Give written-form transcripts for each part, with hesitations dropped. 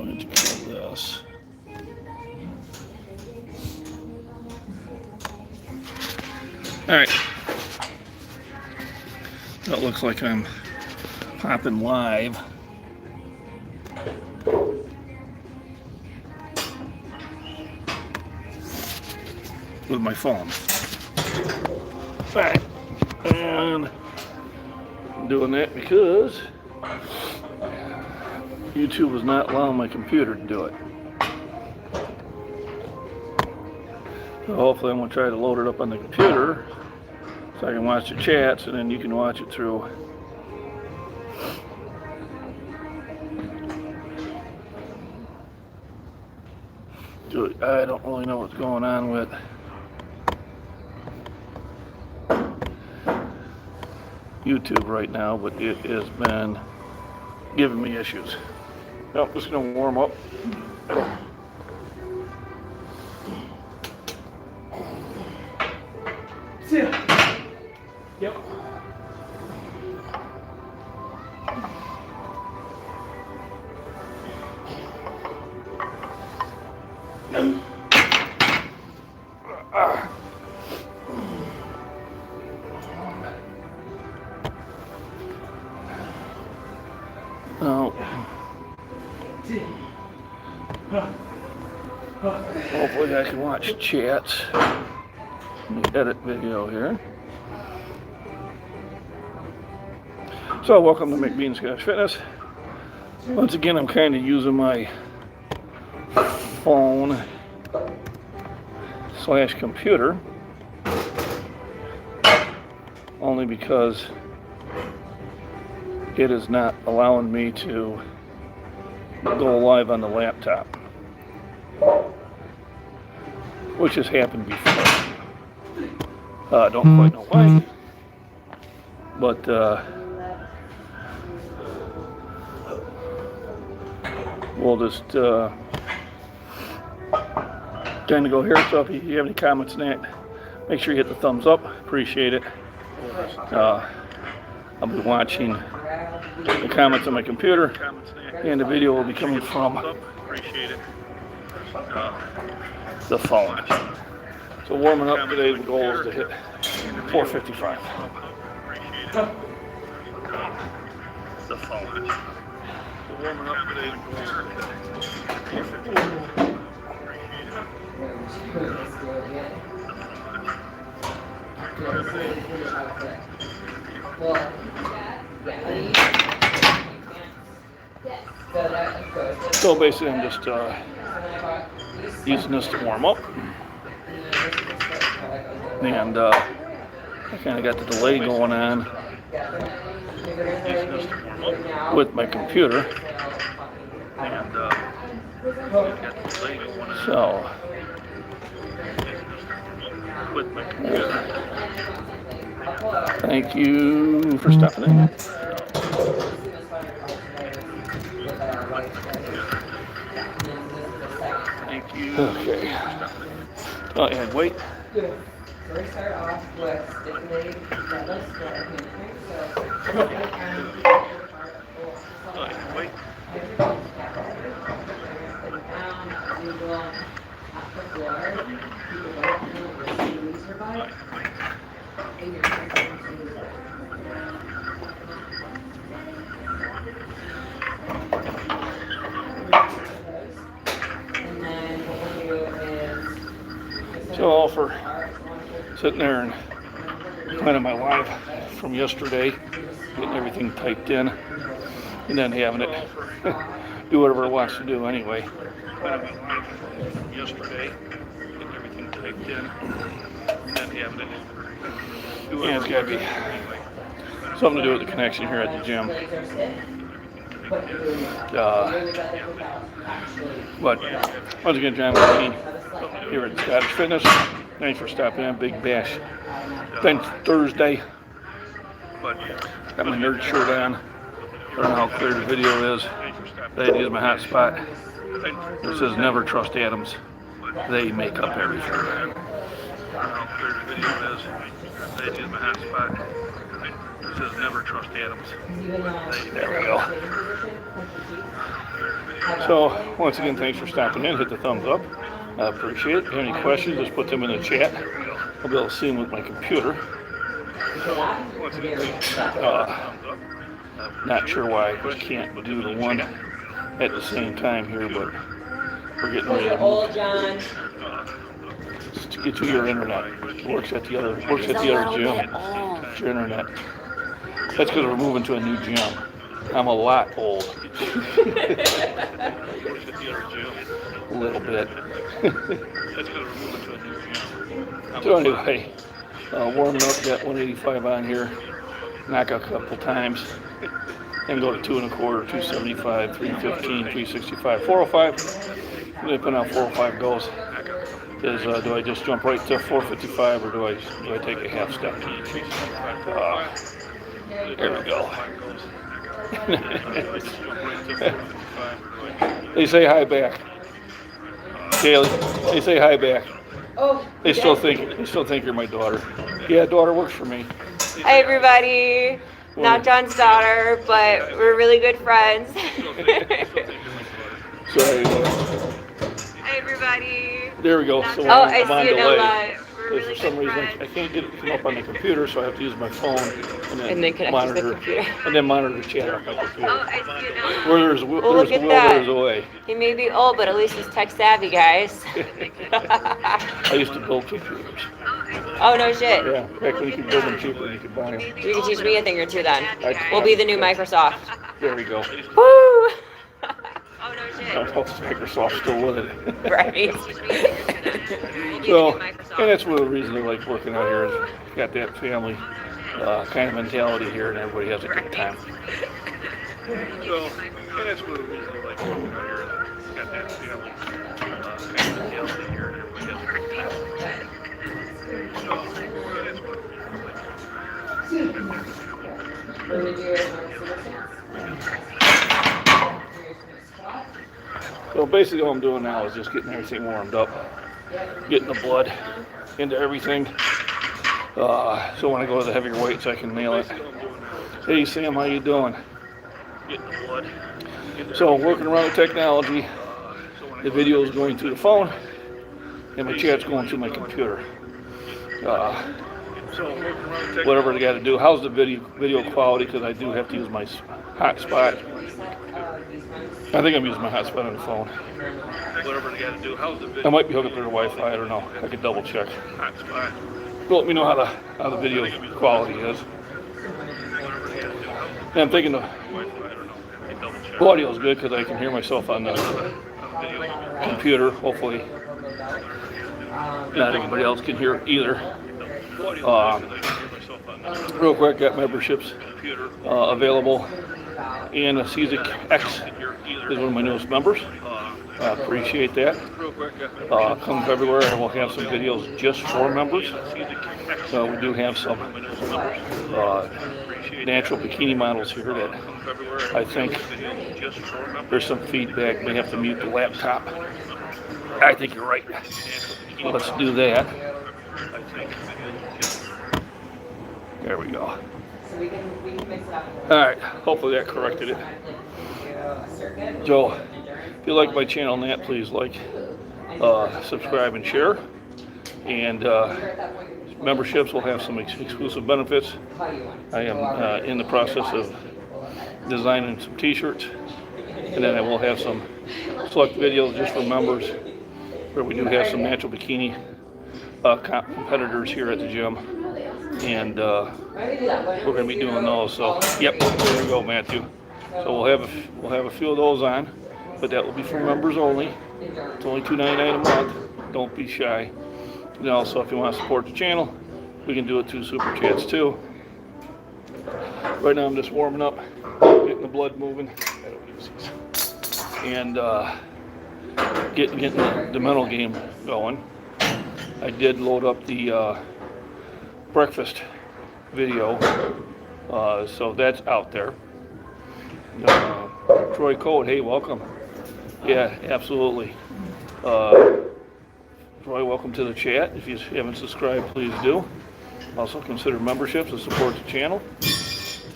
going to pull this. Alright. That looks like I'm popping live. With my phone. Alright. And I'm doing that because YouTube is not allowing my computer to do it. So hopefully I'm going to try to load it up on the computer so I can watch the chats, and then you can watch it through I don't really know what's going on with YouTube right now, but it has been giving me issues. Well, I'm just going to warm up. See ya. Yep. Now, hopefully I can watch chats. Let me edit video here. So welcome to McBean's Scotch Fitness. Once again, I'm kind of using my phone / computer only because it is not allowing me to go live on the laptop, which has happened before. Don't quite know why, but we'll just kind of go here. So if you have any comments on that, make sure you hit the thumbs up. Appreciate it. I'll be watching the comments on my computer, and the video will be coming from the phone. So warming up today, the goal is to hit 455. The phone. So warming up today, the goal is to hit 455. So basically I'm just using this to warm up, and I kind of got the delay going on with my computer, and so with my computer. Thank you for stopping in. Thank you. Okay. Oh, and wait. Good. So we start off with stimulating levels for our hamstring. So Wait. down, as usual, off the floor. Keep your right hand release your body. And your right hand release it. And then what we'll do is So all for sitting there and planning my live from yesterday, getting everything typed in, and then having it do whatever it wants to do anyway. Planning my live from yesterday, getting everything typed in, and then having it do whatever. And it's got to be something to do with the connection here at the gym. But once again, John McBean here at Scottish Fitness. Thanks for stopping in. Big Bash Bench Thursday. Got my nerd shirt on. I don't know how clear the video is. I had to use my hot spot. It says never trust Adams. They make up everything. I don't know how clear the video is. I had to use my hot spot. It says never trust Adams. There we go. So So, once again, thanks for stopping in. Hit the thumbs up. I appreciate it. If you have any questions, just put them in the chat. I'll be able to see them with my computer. Not sure why I just can't do the one at the same time here, but we're getting ready to move. Get to your internet. Works at the other gym. It's your internet. That's because we're moving to a new gym. I'm a lot old. A little bit. So anyway, warming up, got 185 on here. Knock out a couple times. And go to 2 1/4, 275, 315, 365, 405. Depending on how 405 goes. Do I just jump right to 455 or do I take a half step? There we go. They say hi back. Kaylee, they say hi back. Oh, They still think you're my daughter. Yeah, daughter works for me. Hi everybody. Not John's daughter, but we're really good friends. Sorry. Hi everybody. There we go. So Oh, I I'm on see it now delay. live. We're For really some good reason, friends. I can't get it to come up on the computer, so I have to use my phone And then connect to the monitor computer. and then monitor the chat on my Oh, computer. I see it now. Where there's look the at will, that. there's a way. He may be old, but at least he's tech savvy, guys. I used to build computers. Oh, no shit. Yeah, back when you could build them cheaper than you could buy them. You can teach me a thing or two then. I- We'll be the new Microsoft. There we go. Woo! Oh, no I don't know if Microsoft's still with it. Right. So, and that's one of the reasons I like working out here is got that family kind of mentality here, and everybody has a good time. So, and that's one of the reasons I like working out here is got that family kind of mentality here, and everybody has a good time. So, and that's one of the reasons I like working So basically all I'm doing now is just getting everything warmed up, getting the blood into everything. So when I go to the heavier weights, I can nail it. Hey Sam, how you doing? Getting the blood. So I'm working around the technology. The video is going through the phone, and my chat's going through my computer. Whatever they got to do. How's the video quality? Because I do have to use my hotspot. I think I'm using my hotspot on the phone. Whatever they got to do. How's the video? I might be hooked up to the Wi-Fi. I don't know. I could double check. Hotspot. Let me know how the video quality is. And I'm thinking the audio is good because I can hear myself on the computer. Hopefully, not anybody else can hear either. Real quick, got memberships available, and Caesar X is one of my newest members. I appreciate that. Come February, I will have some videos just for members. So we do have some natural bikini models here that I think there's some feedback. May have to mute the laptop. I think you're right. Let's do that. There we go. All right, hopefully that corrected it. So, if you like my channel, Nat, please like, subscribe, and share. And memberships will have some exclusive benefits. I am in the process of designing some t-shirts. And then I will have some select videos just for members where we do have some natural bikini competitors here at the gym. And we're going to be doing those. So, yep, there we go, Matthew. So we'll have a few of those on, but that will be for members only. It's only $2.99 a month. Don't be shy. And also, if you want to support the channel, we can do it through super chats too. Right now, I'm just warming up, getting the blood moving, and getting the mental game going. I did load up the breakfast video, so that's out there. Troy Code, hey, welcome. Yeah, absolutely. Troy, welcome to the chat. If you haven't subscribed, please do. Also consider memberships to support the channel.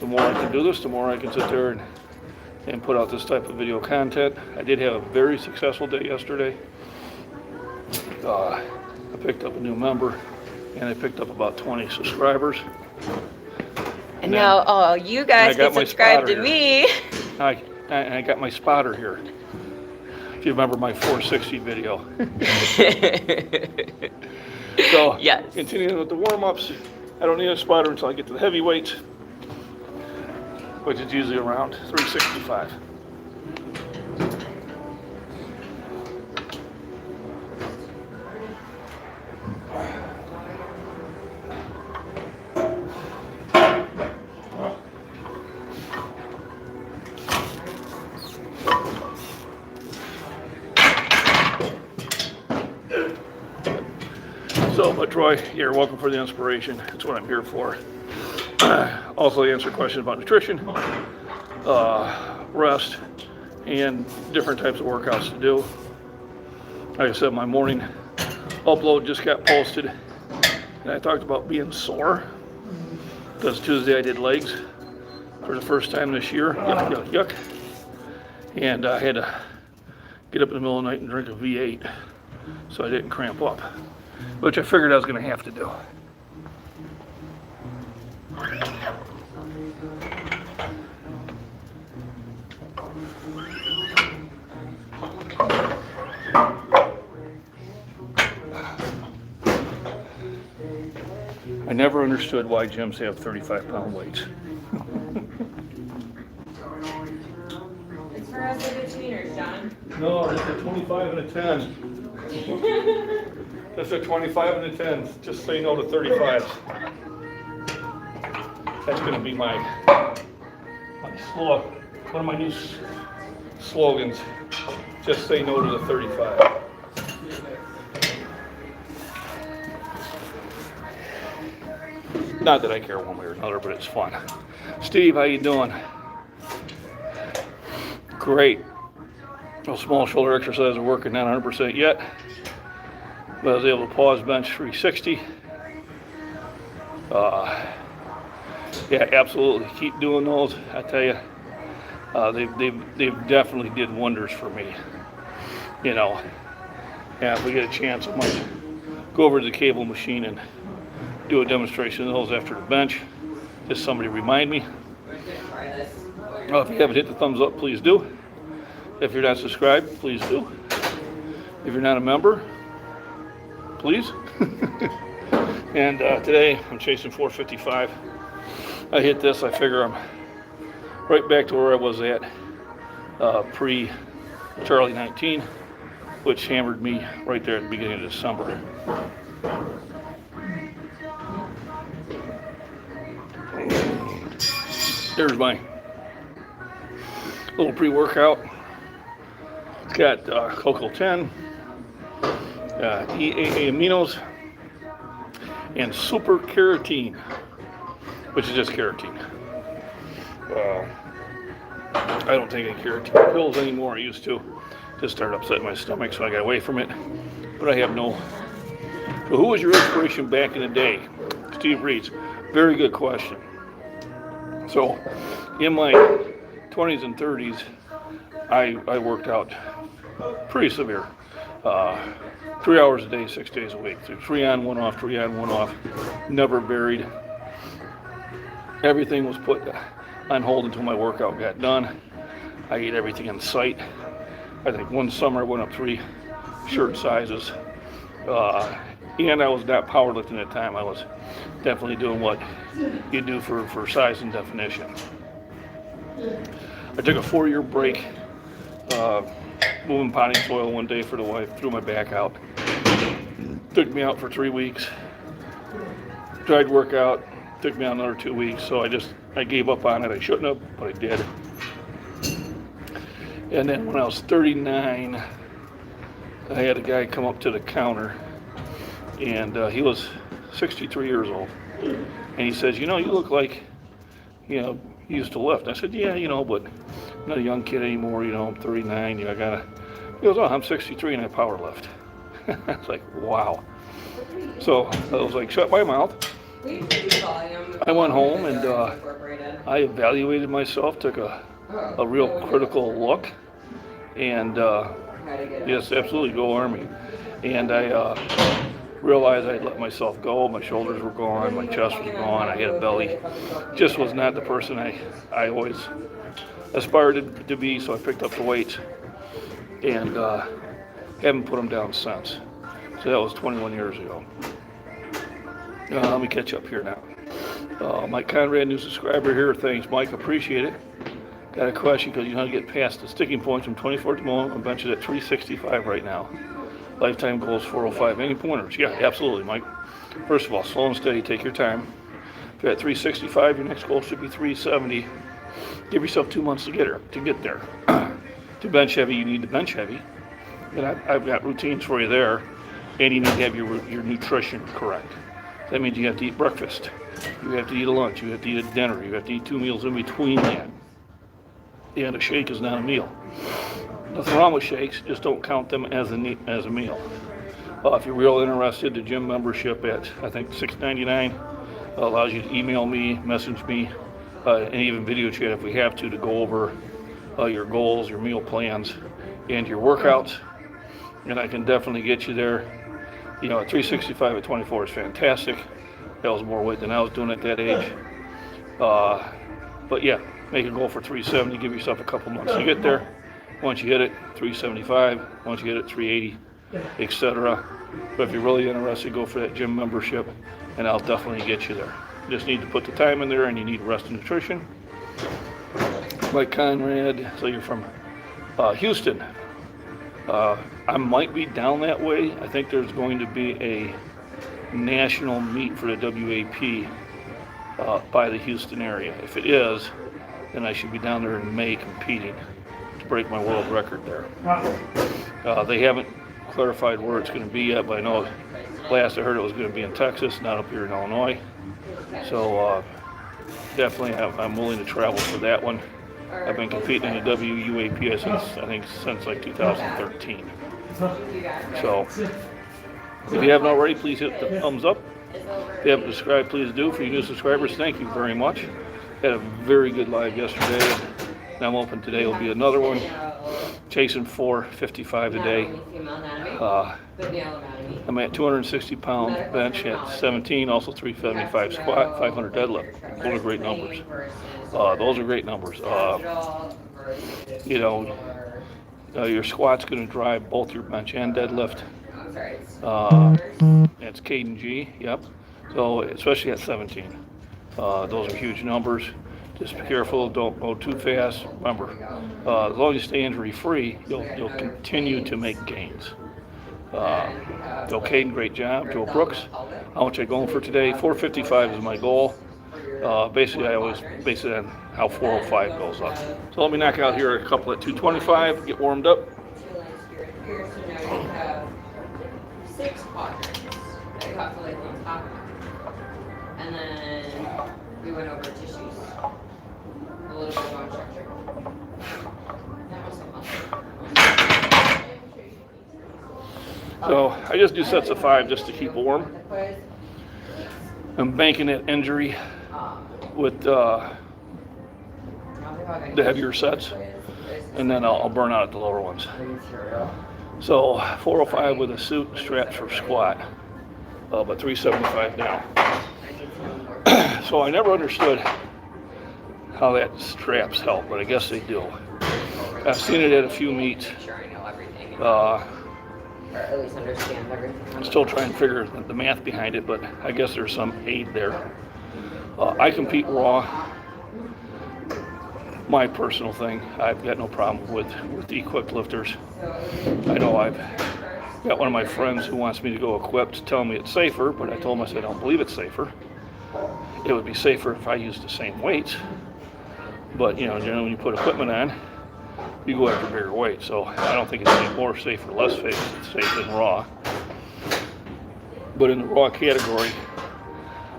The more I can do this, the more I can sit there and and put out this type of video content. I did have a very successful day yesterday. I picked up a new member, and I picked up about 20 subscribers. And now, oh, you guys can subscribe to me. I got my spotter here. If you remember my 460 video. So, yes. Continuing with the warm-ups. I don't need a spotter until I get to the heavyweights, which is usually around 365. So, but Troy, you're welcome for the inspiration. That's what I'm here for. Also, answer questions about nutrition, rest, and different types of workouts to do. Like I said, my morning upload just got posted, and I talked about being sore because Tuesday I did legs for the first time this year. Yuck, yuck, yuck. And I had to get up in the middle of the night and drink a V8 so I didn't cramp up, which I figured I was going to have to do. I never understood why gyms have 35-pound weights. It's for us to do tweeners, John. No, that's a 25 and a 10. That's a 25 and a 10. Just say no to 35s. That's going to be my slogan. One of my new slogans. Just say no to the 35. Not that I care one way or another, but it's fun. Steve, how you doing? Great. Those small shoulder exercises are working, not 100% yet, but I was able to pause bench 360. Yeah, absolutely. Keep doing those. I tell you, they've definitely did wonders for me. You know, yeah, if we get a chance, I might go over to the cable machine and do a demonstration of those after the bench. Just somebody remind me. Well, if you haven't hit the thumbs up, please do. If you're not subscribed, please do. If you're not a member, please. And today I'm chasing 455. I hit this, I figure I'm right back to where I was at pre-Charlie 19, which hammered me right there at the beginning of December. There's my little pre-workout. It's got Cocoa 10, EAA aminos, and super keratin, which is just keratin. I don't take any keratin pills anymore. I used to. Just started upsetting my stomach, so I got away from it. But I have no. So who was your inspiration back in the day? Steve Reeds. Very good question. So, in my 20s and 30s, I worked out pretty severe. 3 hours a day, 6 days a week. 3 on, 1 off, 3 on, 1 off. Never varied. Everything was put on hold until my workout got done. I ate everything in sight. I think one summer I went up 3 shirt sizes. And I was not powerlifting at the time. I was definitely doing what you do for size and definition. I took a 4-year break, moving potting soil one day for the wife, threw my back out. Took me out for 3 weeks. Tried to work out, took me out another 2 weeks, so I gave up on it. I shouldn't have, but I did. And then when I was 39, I had a guy come up to the counter, and he was 63 years old. And he says, you know, you look like, you know, you used to lift. I said, yeah, you know, but I'm not a young kid anymore, you know, I'm 39, you know, I gotta. He goes, oh, I'm 63 and I power lift. I was like, wow. So I was like, shut my mouth. I went home and I evaluated myself, took a a real critical look. And yes, absolutely, go Army. And I realized I'd let myself go. My shoulders were gone, my chest was gone, I had a belly. Just was not the person I always aspired to be, so I picked up the weights and haven't put them down since. So that was 21 years ago. Let me catch up here now. Mike Conrad, new subscriber here. Thanks, Mike. Appreciate it. Got a question because you know how to get past the sticking points from 24 to the moment. I'm benching at 365 right now. Lifetime goal is 405. Any pointers? Yeah, absolutely, Mike. First of all, slow and steady. Take your time. If you're at 365, your next goal should be 370. Give yourself 2 months to get there. To bench heavy, you need to bench heavy. And I've got routines for you there. And you need to have your nutrition correct. That means you have to eat breakfast. You have to eat a lunch. You have to eat a dinner. You have to eat 2 meals in between that. And a shake is not a meal. Nothing wrong with shakes, just don't count them as a meal. If you're real interested, the gym membership at I think $6.99 allows you to email me, message me, and even video chat if we have to go over your goals, your meal plans, and your workouts. And I can definitely get you there. You know, at 365 at 24 is fantastic. That was more weight than I was doing at that age. But yeah, make a goal for 370. Give yourself a couple months to get there. Once you hit it, 375. Once you hit it, 380, etc. But if you're really interested, go for that gym membership, and I'll definitely get you there. You just need to put the time in there, and you need rest and nutrition. Mike Conrad, so you're from Houston. I might be down that way. I think there's going to be a national meet for the WAP by the Houston area. If it is, then I should be down there in May competing to break my world record there. They haven't clarified where it's going to be yet, but I know last I heard it was going to be in Texas, not up here in Illinois. So definitely I'm willing to travel for that one. I've been competing in the WUAP since like 2013. So if you haven't already, please hit the thumbs up. If you haven't subscribed, please do. For you new subscribers, thank you very much. Had a very good live yesterday. And I'm hoping today will be another one. Chasing 455 today. I'm at 260 pound bench at 17, also 375 squat, 500 deadlift. Those are great numbers. You know, your squat's going to drive both your bench and deadlift. It's Caden G, yep. So especially at 17, those are huge numbers. Just be careful, don't go too fast. Remember, as long as you stay injury free, you'll continue to make gains. Joe Caden, great job. Joe Brooks, how much I going for today? 455 is my goal. Basically, I always base it on how 405 goes up. So let me knock out here a couple at 225, get warmed up. 6 quadrants. I got to like on top. And then we went over tissues. A little bit of bone structure. That was fun. So I just do sets of 5 just to keep warm. I'm banking that injury with the heavier sets, and then I'll burn out at the lower ones. So 405 with a suit straps for squat, but 375 down. So I never understood how that straps help, but I guess they do. I've seen it at a few meets. Or at least understand everything. I'm still trying to figure the math behind it, but I guess there's some aid there. I compete raw. My personal thing, I've got no problem with the equipped lifters. I know I've got one of my friends who wants me to go equipped, telling me it's safer, but I told him I said I don't believe it's safer. It would be safer if I used the same weights, but you know, generally when you put equipment on, you go after bigger weights. So I don't think it's any more safe or less safe. It's safe than raw. But in the raw category,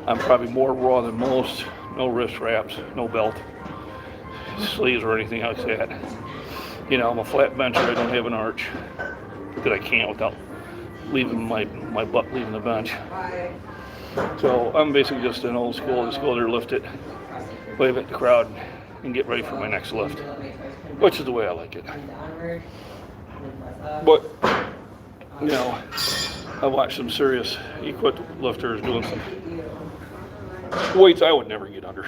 I'm probably more raw than most. No wrist wraps, no belt, sleeves or anything like that. You know, I'm a flat bencher. I don't have an arch that I can't without leaving my butt leaving the bench. So I'm basically just an old school. Just go there, lift it, wave at the crowd, and get ready for my next lift. which is the way I like it. But, you know, I watched some serious equip lifters doing some weights I would never get under.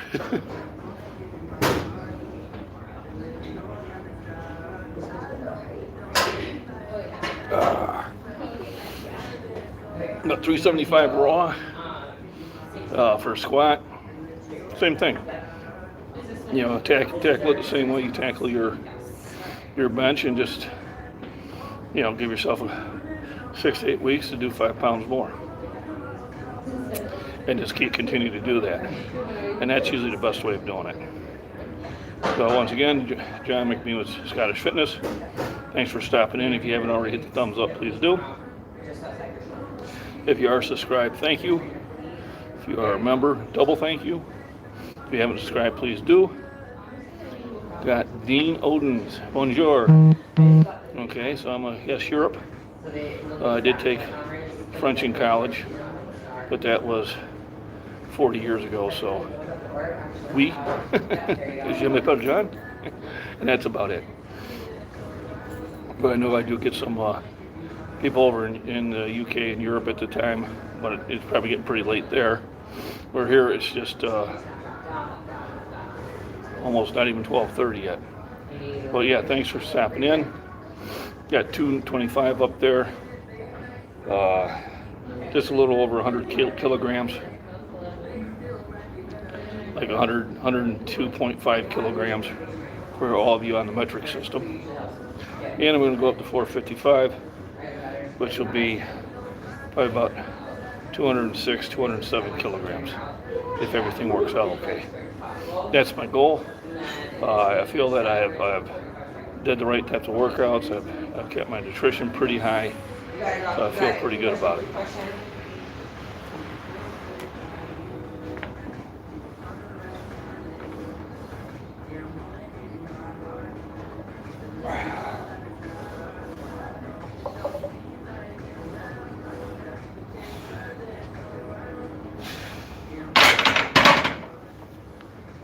About 375 raw for a squat. Same thing. You know, tackle it the same way you tackle your bench, and just, you know, give yourself 6 to 8 weeks to do 5 pounds more, and just continue to do that. And that's usually the best way of doing it. So once again, John McMee with Scottish Fitness. Thanks for stopping in. If you haven't already hit the thumbs up, please do. If you are subscribed, thank you. If you are a member, double thank you. If you haven't subscribed, please do. Got Dean Odens. Bonjour. Okay, so I'm a yes Europe. I did take French in college, but that was 40 years ago, so oui. Je m'appelle John. And that's about it. But I know I do get some people over in the UK and Europe at the time, but it's probably getting pretty late there. Where here it's just almost not even 12:30 yet. But yeah, thanks for stopping in. Got 225 up there. Just a little over 100 kilograms. Like 102.5 kilograms for all of you on the metric system. And I'm going to go up to 455, which will be probably about 206, 207 kilograms if everything works out okay. That's my goal. I feel that I've did the right types of workouts. I've kept my nutrition pretty high, so I feel pretty good about it.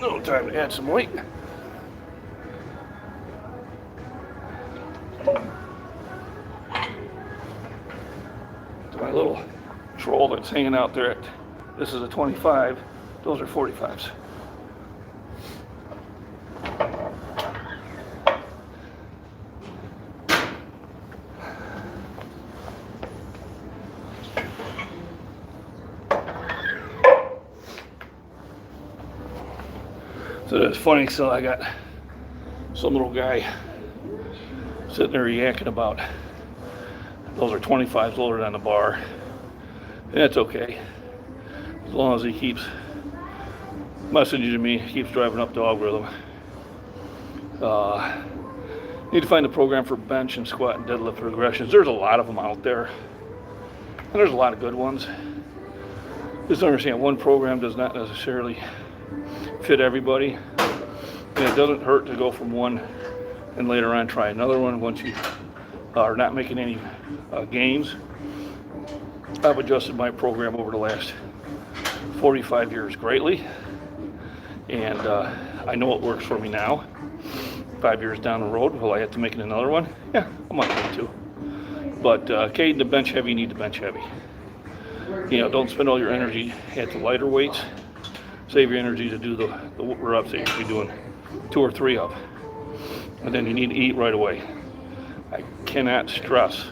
No time to add some weight. To my little troll that's hanging out there. This is a 25. Those are 45s. So it's funny, so I got some little guy sitting there yakking about those are 25s loaded on the bar. And that's okay. As long as he keeps messaging me, keeps driving up the algorithm. Need to find a program for bench and squat and deadlift progressions. There's a lot of them out there. And there's a lot of good ones. Just understand, one program does not necessarily fit everybody, and it doesn't hurt to go from one and later on try another one once you are not making any gains. I've adjusted my program over the last 45 years greatly, and I know it works for me now. 5 years down the road, will I have to make another one? Yeah, I might need to. But okay, the bench heavy, you need to bench heavy. You know, don't spend all your energy at the lighter weights. Save your energy to do the reps that you should be doing 2 or 3 of. And then you need to eat right away. I cannot stress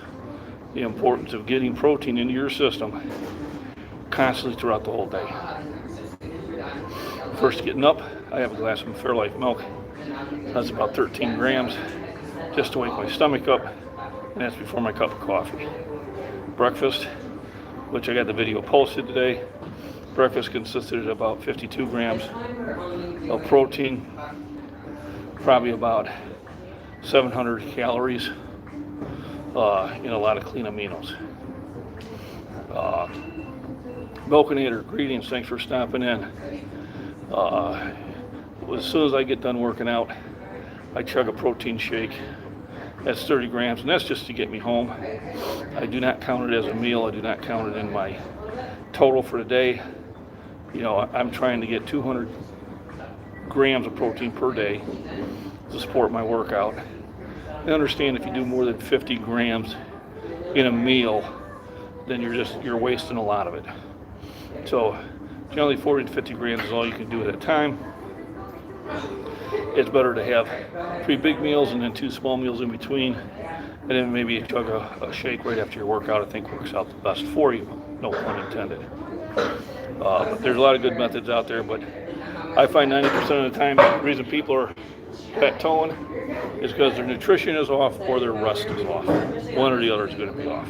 the importance of getting protein into your system constantly throughout the whole day. First getting up, I have a glass of Fairlife milk. That's about 13 grams just to wake my stomach up, and that's before my cup of coffee. Breakfast, which I got the video posted today. Breakfast consisted of about 52 grams of protein, probably about 700 calories, and a lot of clean aminos. Milkinator, greetings, thanks for stopping in. As soon as I get done working out, I chug a protein shake. That's 30 grams, and that's just to get me home. I do not count it as a meal. I do not count it in my total for the day. You know, I'm trying to get 200 grams of protein per day. to support my workout. I understand if you do more than 50 grams in a meal, then you're wasting a lot of it. So generally 40 to 50 grams is all you can do at a time. It's better to have 3 big meals and then 2 small meals in between, and then maybe chug a shake right after your workout. I think works out the best for you, no pun intended. But there's a lot of good methods out there, but I find 90% of the time the reason people are plateauing is because their nutrition is off or their rest is off. One or the other is going to be off.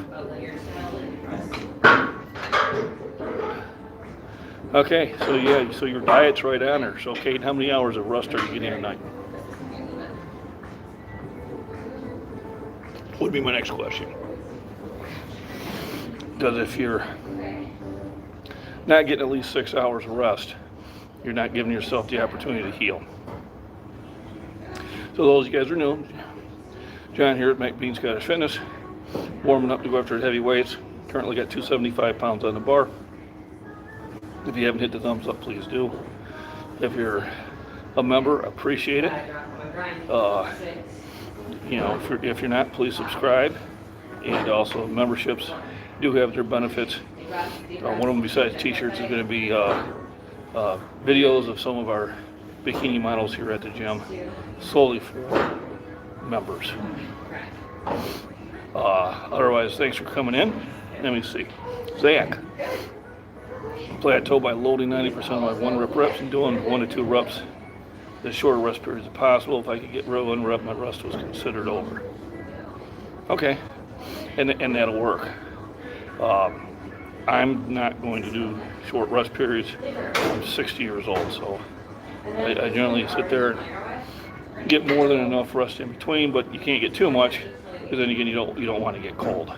Okay, so your diet's right on there. So Kate, how many hours of rest are you getting a night? Would be my next question. Because if you're not getting at least 6 hours of rest, you're not giving yourself the opportunity to heal. So those of you guys are new, John here at McBean Scottish Fitness, warming up to go after heavy weights. Currently got 275 pounds on the bar. If you haven't hit the thumbs up, please do. If you're a member, appreciate it. If you're not, please subscribe. And also, memberships do have their benefits. One of them, besides t-shirts, is going to be videos of some of our bikini models here at the gym, solely for members. Otherwise, thanks for coming in. Let me see. Zach. Plateau by loading 90% of my 1 rep reps and doing 1 to 2 reps as shorter rest periods as possible. If I could get 1 rep, my rest was considered over. Okay, and that'll work. I'm not going to do short rest periods. I'm 60 years old, so I generally sit there and get more than enough rest in between, but you can't get too much because then again you don't want to get cold.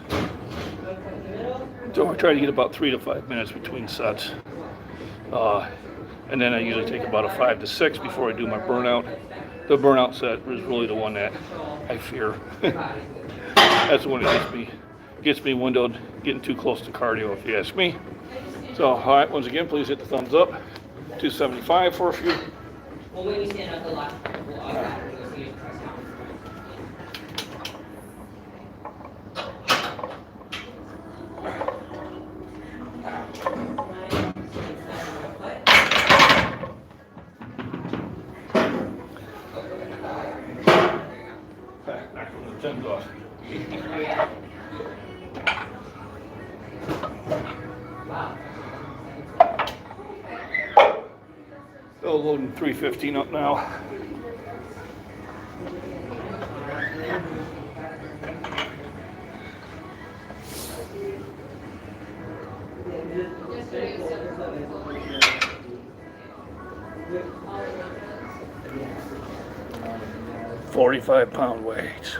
So I try to get about 3 to 5 minutes between sets. And then I usually take about a 5 to 6 before I do my burnout. The burnout set is really the one that I fear. That's the one that gets me windowed, getting too close to cardio if you ask me. So, all right, once again, please hit the thumbs up. 275 for a few. Well, when you stand up the last part, we'll automatically go see you press down. Still loading 315 up now. £45 weights.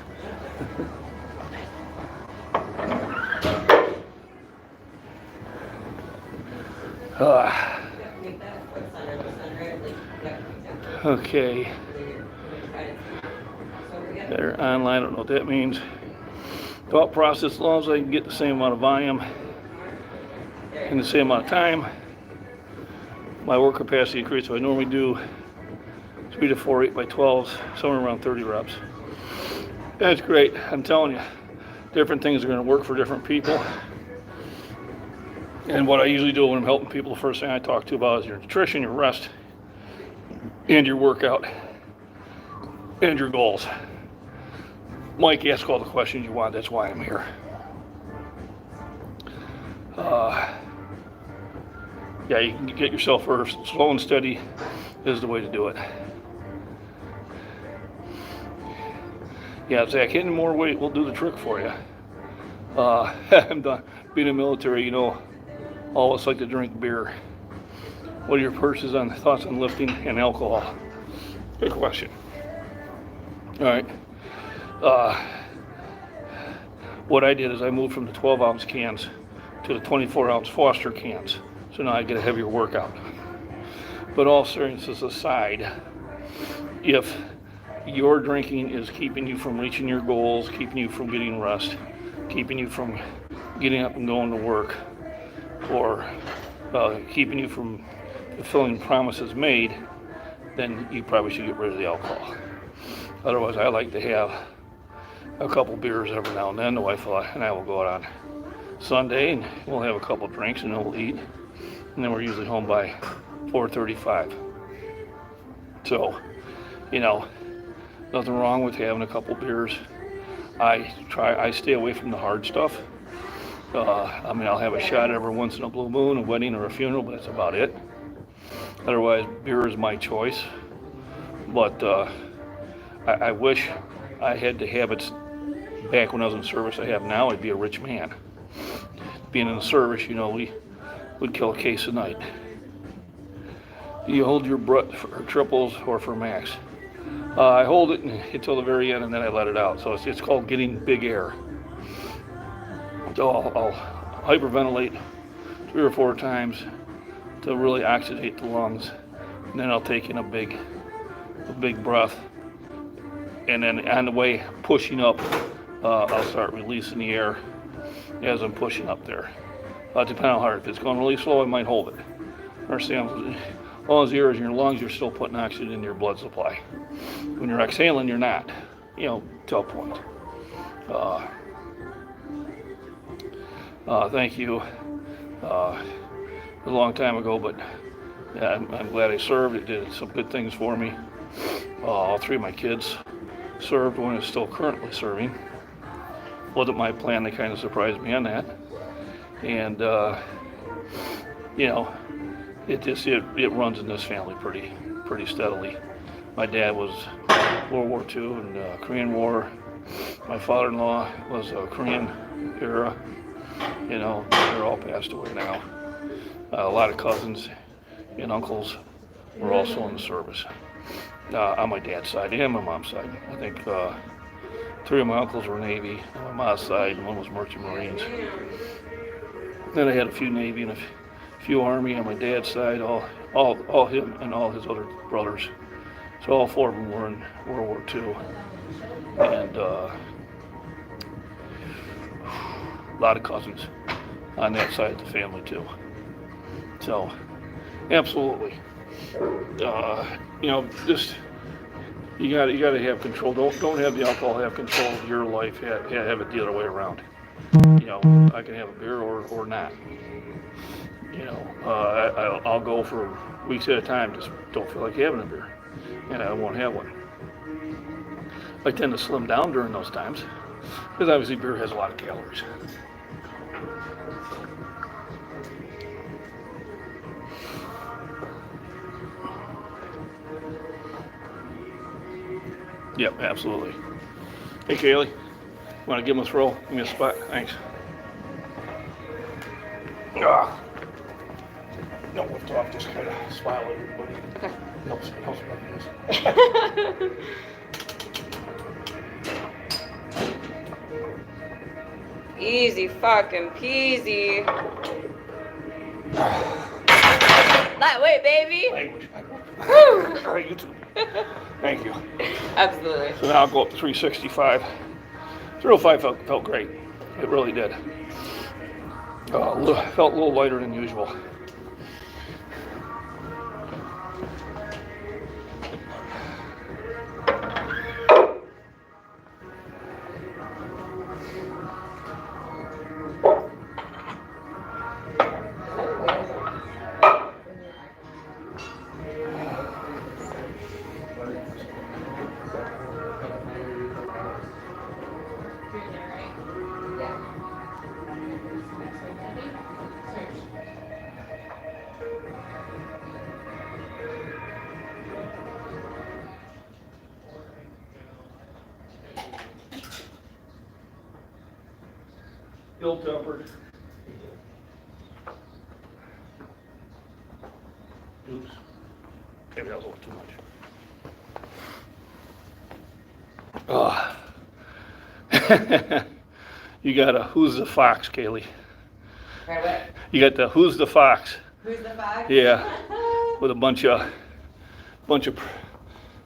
Okay. They're online, I don't know what that means. Thought process, as long as I can get the same amount of volume in the same amount of time, my work capacity increases. So I normally do 3 to 4 8x12s, somewhere around 30 reps. That's great. I'm telling you, different things are going to work for different people. And what I usually do when I'm helping people, the first thing I talk to about is your nutrition, your rest, and your workout, and your goals. Mike, ask all the questions you want. That's why I'm here. Yeah, you can get yourself first. Slow and steady is the way to do it. Yeah, Zach, hitting more weight will do the trick for you. I'm done. Being in the military, all of us like to drink beer. What are your thoughts on lifting and alcohol? Good question. All right. What I did is I moved from the 12-ounce cans to the 24-ounce Foster cans. So now I get a heavier workout. But all seriousness aside, if your drinking is keeping you from reaching your goals, keeping you from getting rest, keeping you from getting up and going to work, or keeping you from fulfilling promises made, then you probably should get rid of the alcohol. Otherwise, I like to have a couple beers every now and then. The wife and I will go out on Sunday and we'll have a couple drinks and then we'll eat. And then we're usually home by 4:35. So, you know, nothing wrong with having a couple beers. I stay away from the hard stuff. I mean, I'll have a shot every once in a blue moon, a wedding or a funeral, but that's about it. Otherwise, beer is my choice. But I wish I had the habits back when I was in service I have now. I'd be a rich man. Being in the service, you know, we would kill a case a night. You hold your breath for triples or for max. I hold it until the very end and then I let it out. So it's called getting big air. So I'll hyperventilate 3 or 4 times to really oxygenate the lungs. And then I'll take in a big breath. And then on the way pushing up, I'll start releasing the air as I'm pushing up there. Depending on how hard. If it's going really slow, I might hold it. Understand? All as the air is in your lungs, you're still putting oxygen in your blood supply. When you're exhaling, you're not. You know, to a point. Thank you. It was a long time ago, but yeah, I'm glad I served. It did some good things for me. All 3 of my kids served. One is still currently serving. Wasn't my plan. They kind of surprised me on that. And you know, it runs in this family pretty steadily. My dad was World War II and Korean War. My father-in-law was a Korean era. You know, they're all passed away now. A lot of cousins and uncles were also in the service. On my dad's side and my mom's side. I think 3 of my uncles were Navy on my mom's side, and 1 was Merchant Marines. Then I had a few Navy and a few Army on my dad's side, all him and all his other brothers. So all 4 of them were in World War II. And a lot of cousins on that side of the family too. So, absolutely. You know, just you gotta have control. Don't have the alcohol have control of your life. Have it the other way around. You know, I can have a beer or not. You know, I'll go for weeks at a time. Just don't feel like having a beer, and I won't have one. I tend to slim down during those times because obviously beer has a lot of calories. Yep, absolutely. Hey, Kaylee, want to give him a throw? Give me a spot. Thanks. No, lift off. Just kind of smile at everybody. Okay. Helps recognize. Easy fucking peasy. Lightweight, baby. Language. Woo. All right, you too. Thank you. Absolutely. So now I'll go up to 365. 305 felt great. It really did. Felt a little lighter than usual. Ill-tempered. Oops. Maybe that was a little too much. You got a who's the fox, Kaylee? Right away. You got the who's the fox? Who's the fox? Yeah, with a bunch of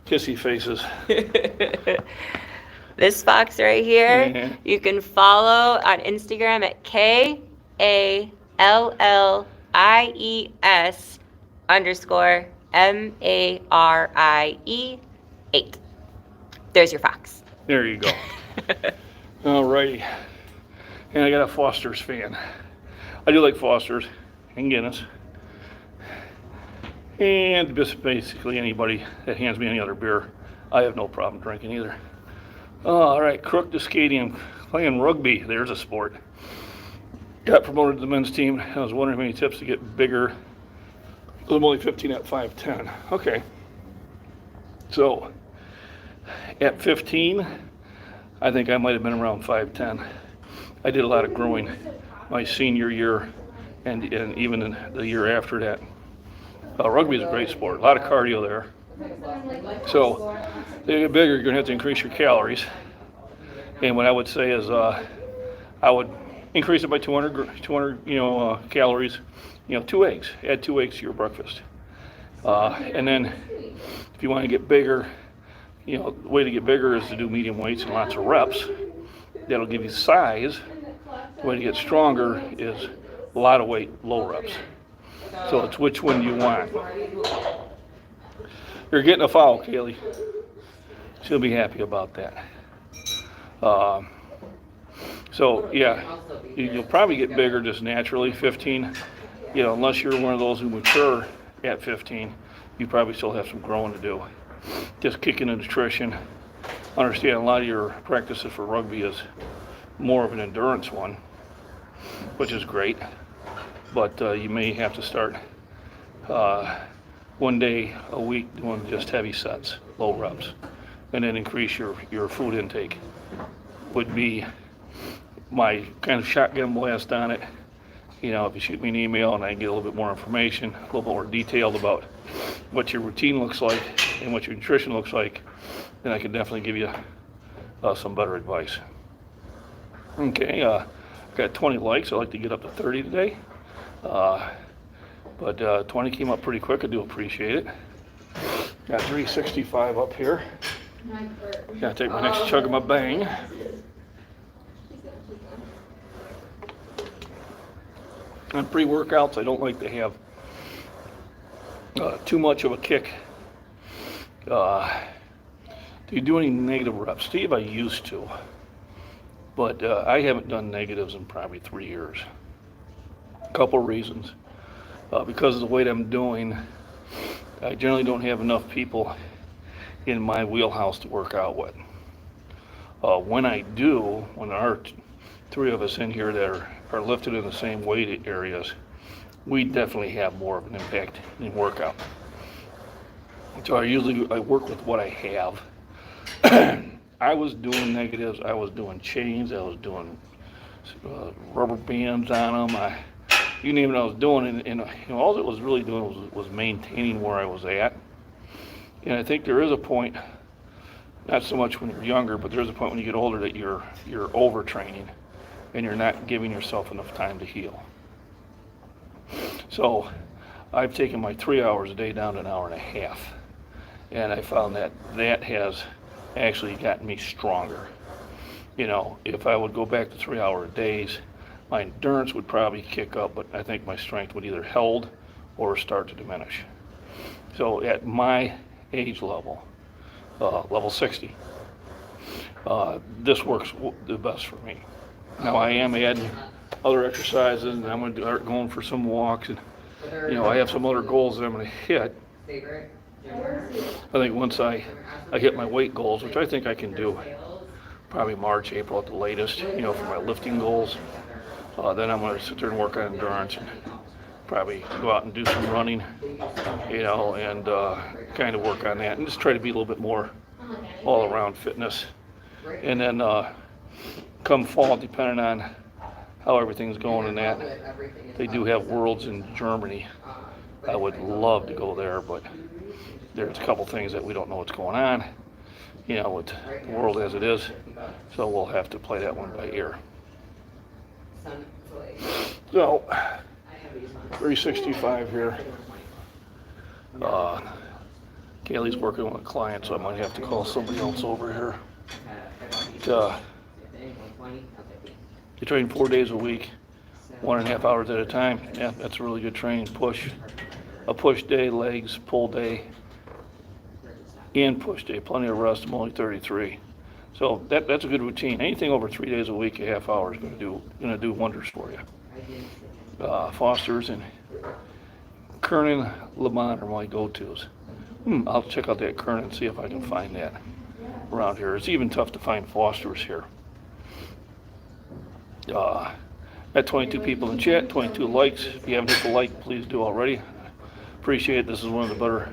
kissy faces. This fox right here, Yeah. you can follow on Instagram at KALLIES_MARIE8. there's your fox. There you go. Alrighty. And I got a Foster's fan. I do like Foster's and Guinness. And just basically anybody that hands me any other beer, I have no problem drinking either. All right, Crook the Stadium, playing rugby. There's a sport. Got promoted to the men's team. I was wondering if any tips to get bigger. I'm only 15 at 5'10". Okay. So at 15, I think I might have been around 5'10". I did a lot of growing my senior year and even in the year after that. Rugby is a great sport. A lot of cardio there. So to get bigger, you're going to have to increase your calories. And what I would say is I would increase it by 200 calories. 2 eggs. Add 2 eggs to your breakfast. And then if you want to get bigger, the way to get bigger is to do medium weights and lots of reps. That'll give you size. The way to get stronger is a lot of weight, low reps. So it's which one you want. You're getting a foul, Kaylee. She'll be happy about that. So yeah, you'll probably get bigger just naturally. 15, unless you're one of those who mature at 15, you probably still have some growing to do. Just kicking in nutrition. Understand a lot of your practices for rugby is more of an endurance one, which is great. But you may have to start 1 day a week doing just heavy sets, low reps, and then increase your food intake. Would be my kind of shotgun blast on it. If you shoot me an email and I get a little bit more information, a little bit more detailed about what your routine looks like and what your nutrition looks like, then I can definitely give you some better advice. Okay, got 20 likes. I'd like to get up to 30 today. But 20 came up pretty quick. I do appreciate it. Got 365 up here. Gotta take my next chug of my bang. On pre-workouts, I don't like to have too much of a kick. Do you do any negative reps? Steve, I used to. But I haven't done negatives in probably 3 years. A couple reasons. Because of the weight I'm doing, I generally don't have enough people in my wheelhouse to work out with. When I do, when there are 3 of us in here that are lifted in the same weight areas, we definitely have more of an impact in workout. So I work with what I have. I was doing negatives, I was doing chains, I was doing rubber bands on them. You name it, I was doing, and all it was really doing was maintaining where I was at. And I think there is a point, not so much when you're younger, but there's a point when you get older that you're overtraining and you're not giving yourself enough time to heal. So I've taken my 3 hours a day down to an hour and a half, and I found that has actually gotten me stronger. If I would go back to 3 hour days, my endurance would probably kick up, but I think my strength would either held or start to diminish. So at my age level, level 60, this works the best for me. Now I am adding other exercises, and I'm going to start going for some walks, and I have some other goals that I'm going to hit. I think once I hit my weight goals, which I think I can do, probably March, April at the latest, for my lifting goals. Then I'm going to sit there and work on endurance and probably go out and do some running, and kind of work on that and just try to be a little bit more all around fitness. And then come fall, depending on how everything's going in that, they do have Worlds in Germany. I would love to go there, but there's a couple things that we don't know what's going on, with the world as it is. So we'll have to play that one by ear. So, 365 here. Kaylee's working with a client, so I might have to call somebody else over here. You train 4 days a week, 1.5 hours at a time. Yeah, that's a really good training. A push day, legs, pull day. and push day, plenty of rest. I'm only 33. So that's a good routine. Anything over 3 days a week, a half hour is gonna do wonders for you. Foster's and Kernan Lemon are my go-tos. I'll check out that Kernan and see if I can find that around here. It's even tough to find Foster's here. Got 22 people in chat, 22 likes. If you haven't hit the like, please do already. Appreciate it. This is one of the better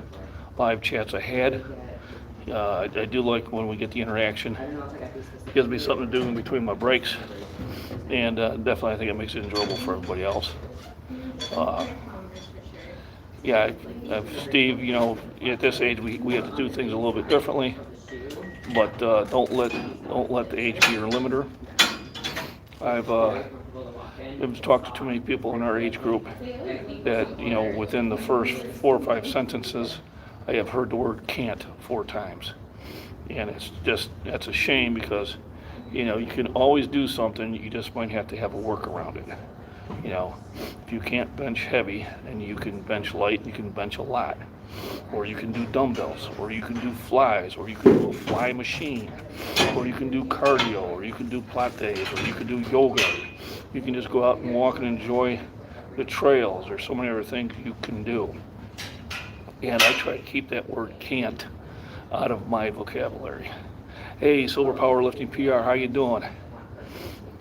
live chats I had. I do like when we get the interaction. It gives me something to do in between my breaks. And definitely I think it makes it enjoyable for everybody else. Yeah, Steve, you know, at this age we have to do things a little bit differently. But don't let the age be your limiter. I've talked to too many people in our age group that, you know, within the first 4 or 5 sentences, I have heard the word can't 4 times. And that's a shame because, you know, you can always do something, you just might have to have a work around it. You know, if you can't bench heavy, then you can bench light, you can bench a lot. Or you can do dumbbells, or you can do flies, or you can do a fly machine, or you can do cardio, or you can do Pilates, or you can do yoga. You can just go out and walk and enjoy the trails. There's so many other things you can do. And I try to keep that word can't out of my vocabulary. Hey, Silver Powerlifting PR, how you doing?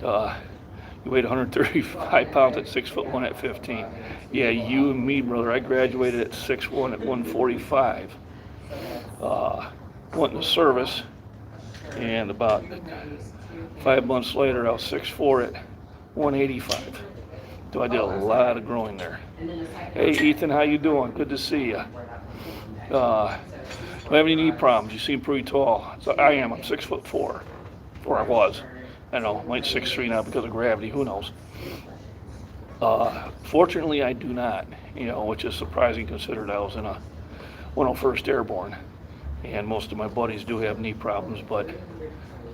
You weighed 135 pounds at 6'1" at 15. Yeah, you and me, brother. I graduated at 6'1" at 145. Went into service, and about 5 months later, I was 6'4" at 185. So I did a lot of growing there. Hey, Ethan, how you doing? Good to see you. Don't have any knee problems. You seem pretty tall. So I am. I'm 6'4", or I was. I don't know, might 6'3" now because of gravity, who knows. Fortunately, I do not, you know, which is surprising considering I was in a 101st Airborne, and most of my buddies do have knee problems, but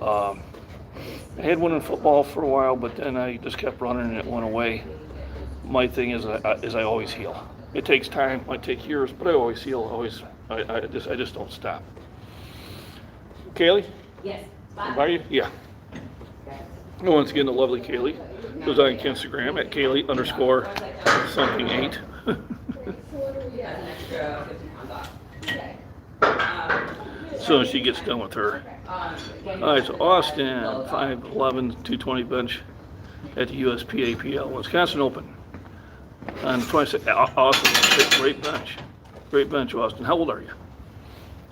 I had one in football for a while, but then I just kept running and it went away. My thing is I always heal. It takes time, might take years, but I always heal, I just don't stop. Kaylee? Yes. Are you? Yeah. Once again, the lovely Kaylee goes on Instagram at Kaylee_something8. So she gets done with her. All right, so Austin, 5'11", 220 bench at the USPAPL Wisconsin Open on 26. Awesome, great bench. Great bench, Austin. How old are you?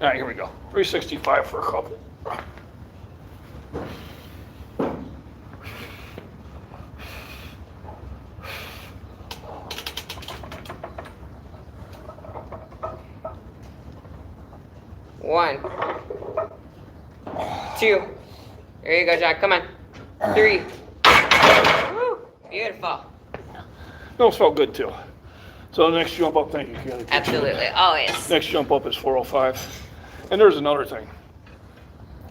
All right, here we go. 365 for a couple. One, 2. There you go, Jack. Come on. 3. Woo, beautiful. Those felt good too. So the next jump up, thank you, Kelly. Absolutely, always. Next jump up is 405. And there's another thing.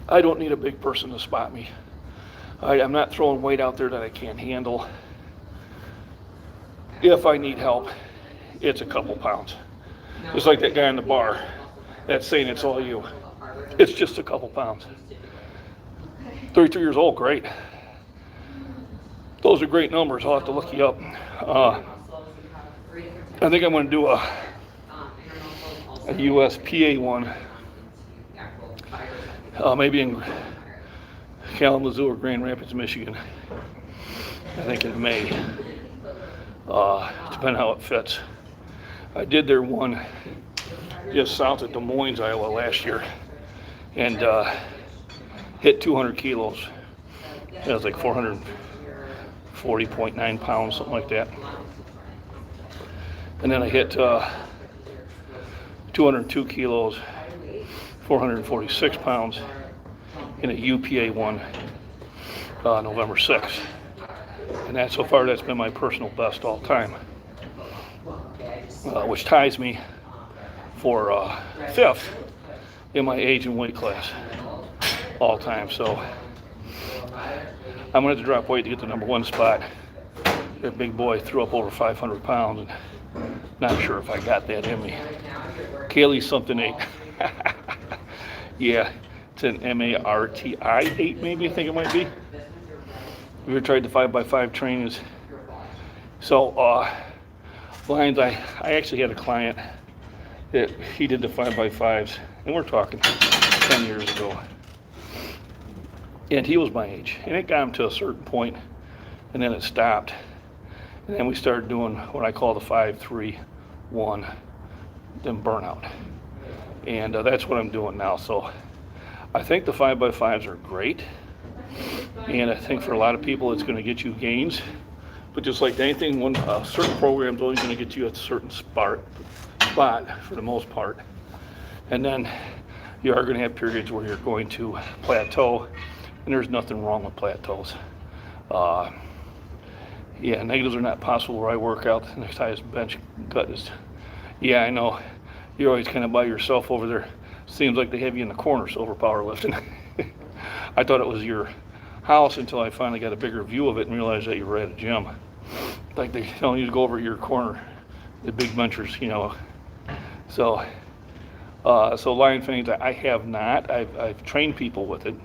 I don't need a big person to spot me. I'm not throwing weight out there that I can't handle. If I need help, it's a couple pounds. Just like that guy in the bar that's saying it's all you. It's just a couple pounds. 32 years old, great. Those are great numbers. I'll have to look you up. I think I'm going to do a USPA one, maybe in Kalamazoo or Grand Rapids, Michigan. I think in May. Depending how it fits. I did their one just south of Des Moines, Iowa last year, and hit 200 kilos. It was like 440.9 pounds, something like that. And then I hit 202 kilos, 446 pounds in a UPA one, November 6th. And that, so far, that's been my personal best all time, which ties me for 5th in my age and weight class all time. So I'm going to have to drop weight to get the number 1 spot. That big boy threw up over 500 pounds, and not sure if I got that in me. Kaylee something 8. Yeah, it's an MARTI 8 maybe, I think it might be. We ever tried the 5x5 trainings. So, lines, I actually had a client that he did the 5x5s, and we're talking 10 years ago. And he was my age, and it got him to a certain point, and then it stopped. And then we started doing what I call the 5-3-1, then burnout. And that's what I'm doing now. So I think the 5x5s are great. And I think for a lot of people, it's going to get you gains. But just like anything, one certain program's only going to get you at a certain spot for the most part. And then you are going to have periods where you're going to plateau. And there's nothing wrong with plateaus. Yeah, negatives are not possible where I work out. The next highest bench cut is, yeah, I know. You're always kind of by yourself over there. Seems like they have you in the corner, Silver Powerlifting. I thought it was your house until I finally got a bigger view of it and realized that you were at a gym. Like they don't need to go over your corner, the big benchers, you know. So, Lion Fangs, I have not. I've trained people with it.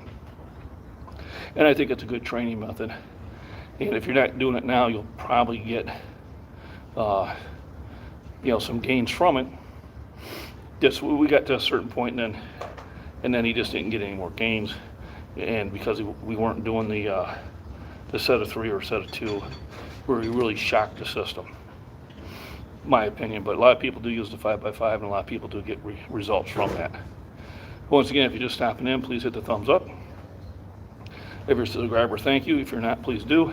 And I think it's a good training method. And if you're not doing it now, you'll probably get, some gains from it. Just we got to a certain point, and then he just didn't get any more gains, and because we weren't doing the set of 3 or set of 2, where we really shocked the system. My opinion, but a lot of people do use the 5x5, and a lot of people do get results from that. Once again, if you're just stopping in, please hit the thumbs up. If you're a subscriber, thank you. If you're not, please do.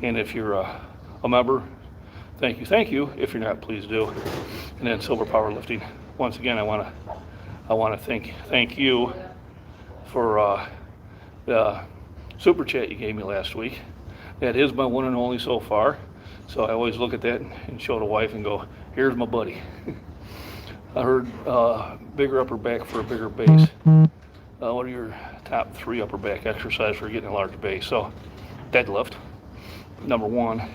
And if you're a member, thank you. If you're not, please do. And then Silver Powerlifting. Once again, I want to thank you for the super chat you gave me last week. That is my one and only so far. So I always look at that and show the wife and go, "Here's my buddy." I heard bigger upper back for a bigger base. What are your top 3 upper back exercise for getting a large base? So deadlift, number 1. And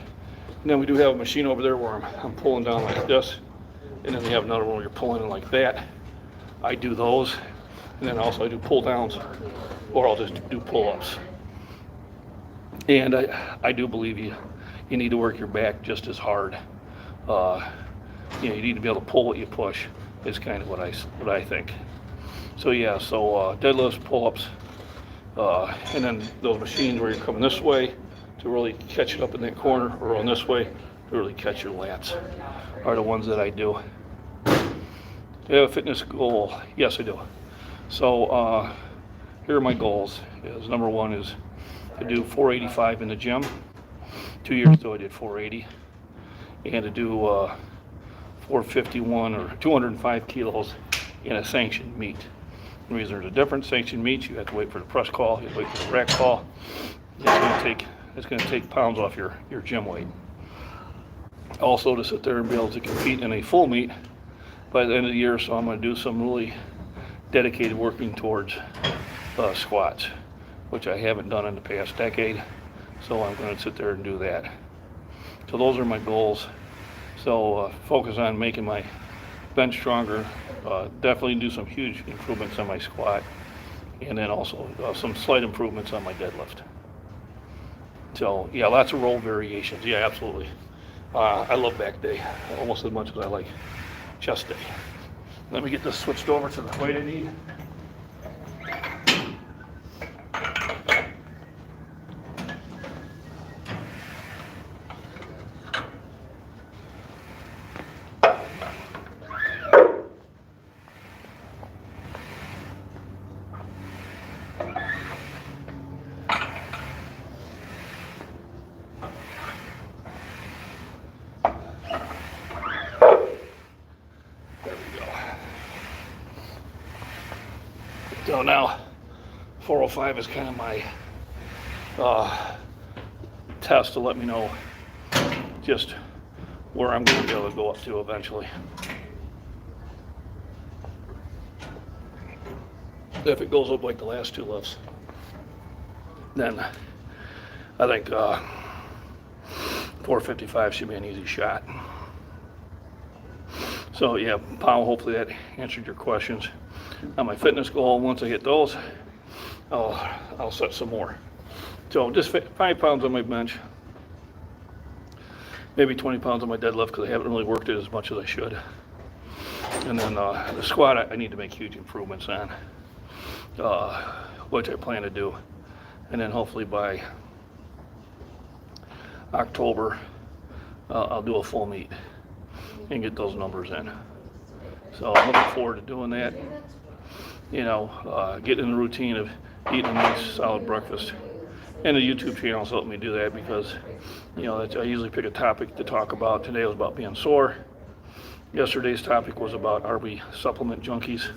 then we do have a machine over there where I'm pulling down like this. And then we have another one where you're pulling in like that. I do those. And then also I do pull downs, or I'll just do pull-ups. And I do believe you need to work your back just as hard. You need to be able to pull what you push is kind of what I think. So yeah, deadlifts, pull-ups, and then those machines where you're coming this way to really catch it up in that corner, or on this way to really catch your lats, are the ones that I do. Do you have a fitness goal? Yes, I do. So here are my goals. Number 1 is to do 485 in the gym. 2 years ago I did 480. And to do 451 or 205 kilos in a sanctioned meet. The reason there's a difference, sanctioned meets, you have to wait for the press call, you have to wait for the rack call. It's going to take pounds off your gym weight. Also, to sit there and be able to compete in a full meet by the end of the year, so I'm going to do some really dedicated working towards squats, which I haven't done in the past decade. So I'm going to sit there and do that. So those are my goals. So focus on making my bench stronger. Definitely do some huge improvements on my squat, and then also some slight improvements on my deadlift. So yeah, lots of roll variations. Yeah, absolutely. I love back day almost as much as I like chest day. Let me get this switched over to the weight I need. So now 405 is kind of my test to let me know just where I'm going to be able to go up to eventually. If it goes up like the last 2 lifts, then I think 455 should be an easy shot. So yeah, Powell, hopefully that answered your questions. on my fitness goal. Once I hit those, I'll set some more. So just 5 pounds on my bench, maybe 20 pounds on my deadlift because I haven't really worked it as much as I should. And then the squat I need to make huge improvements on, which I plan to do. And then hopefully by October, I'll do a full meet and get those numbers in. So I'm looking forward to doing that. You know, getting in the routine of eating a nice solid breakfast. And the YouTube channel's helped me do that because, you know, I usually pick a topic to talk about. Today was about being sore. Yesterday's topic was about, are we supplement junkies?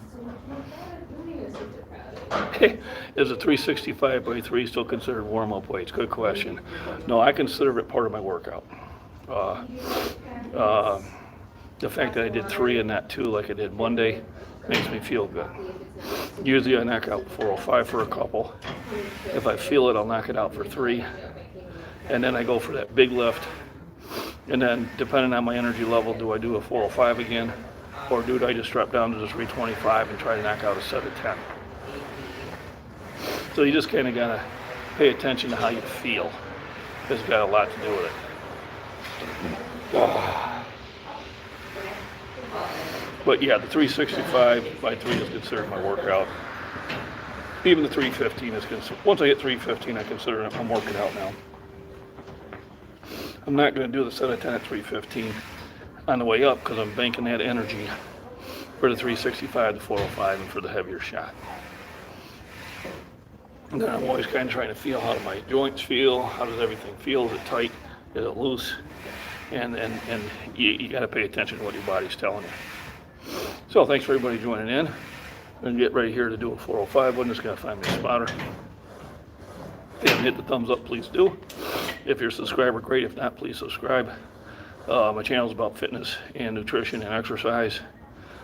Is a 365 by 3 still considered warm-up weights? Good question. No, I consider it part of my workout. The fact that I did 3 and not 2 like I did Monday makes me feel good. Usually I knock out 405 for a couple. If I feel it, I'll knock it out for 3. And then I go for that big lift. And then depending on my energy level, do I do a 405 again? Or do I just drop down to the 325 and try to knock out a set of 10? So you just kind of got to pay attention to how you feel. It's got a lot to do with it. But yeah, the 365 by 3 is considered my workout. Even the 315 is considered. Once I hit 315, I consider I'm working out now. I'm not going to do the set of 10 at 315 on the way up because I'm banking that energy for the 365, the 405, and for the heavier shot. And then I'm always kind of trying to feel how do my joints feel, how does everything feel, is it tight, is it loose, and you got to pay attention to what your body's telling you. So thanks for everybody joining in. I'm going to get ready here to do a 405 one. Just got to find me a spotter. If you haven't hit the thumbs up, please do. If you're a subscriber, great. If not, please subscribe. My channel is about fitness and nutrition and exercise.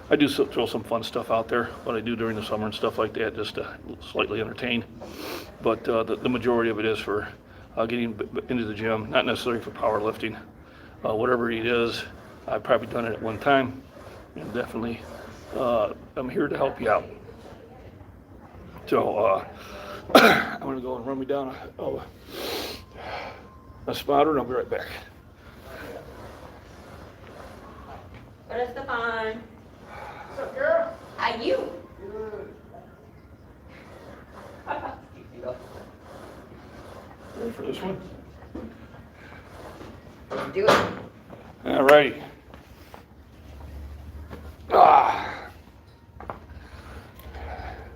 I do throw some fun stuff out there, what I do during the summer and stuff like that, just to slightly entertain. But the majority of it is for getting into the gym, not necessarily for powerlifting. Whatever it is, I've probably done it at one time. And definitely, I'm here to help you out. So I'm going to go and run me down a spotter, and I'll be right back. What is the fun? What's up, girl? How you? Ready for this one? Do it. All righty.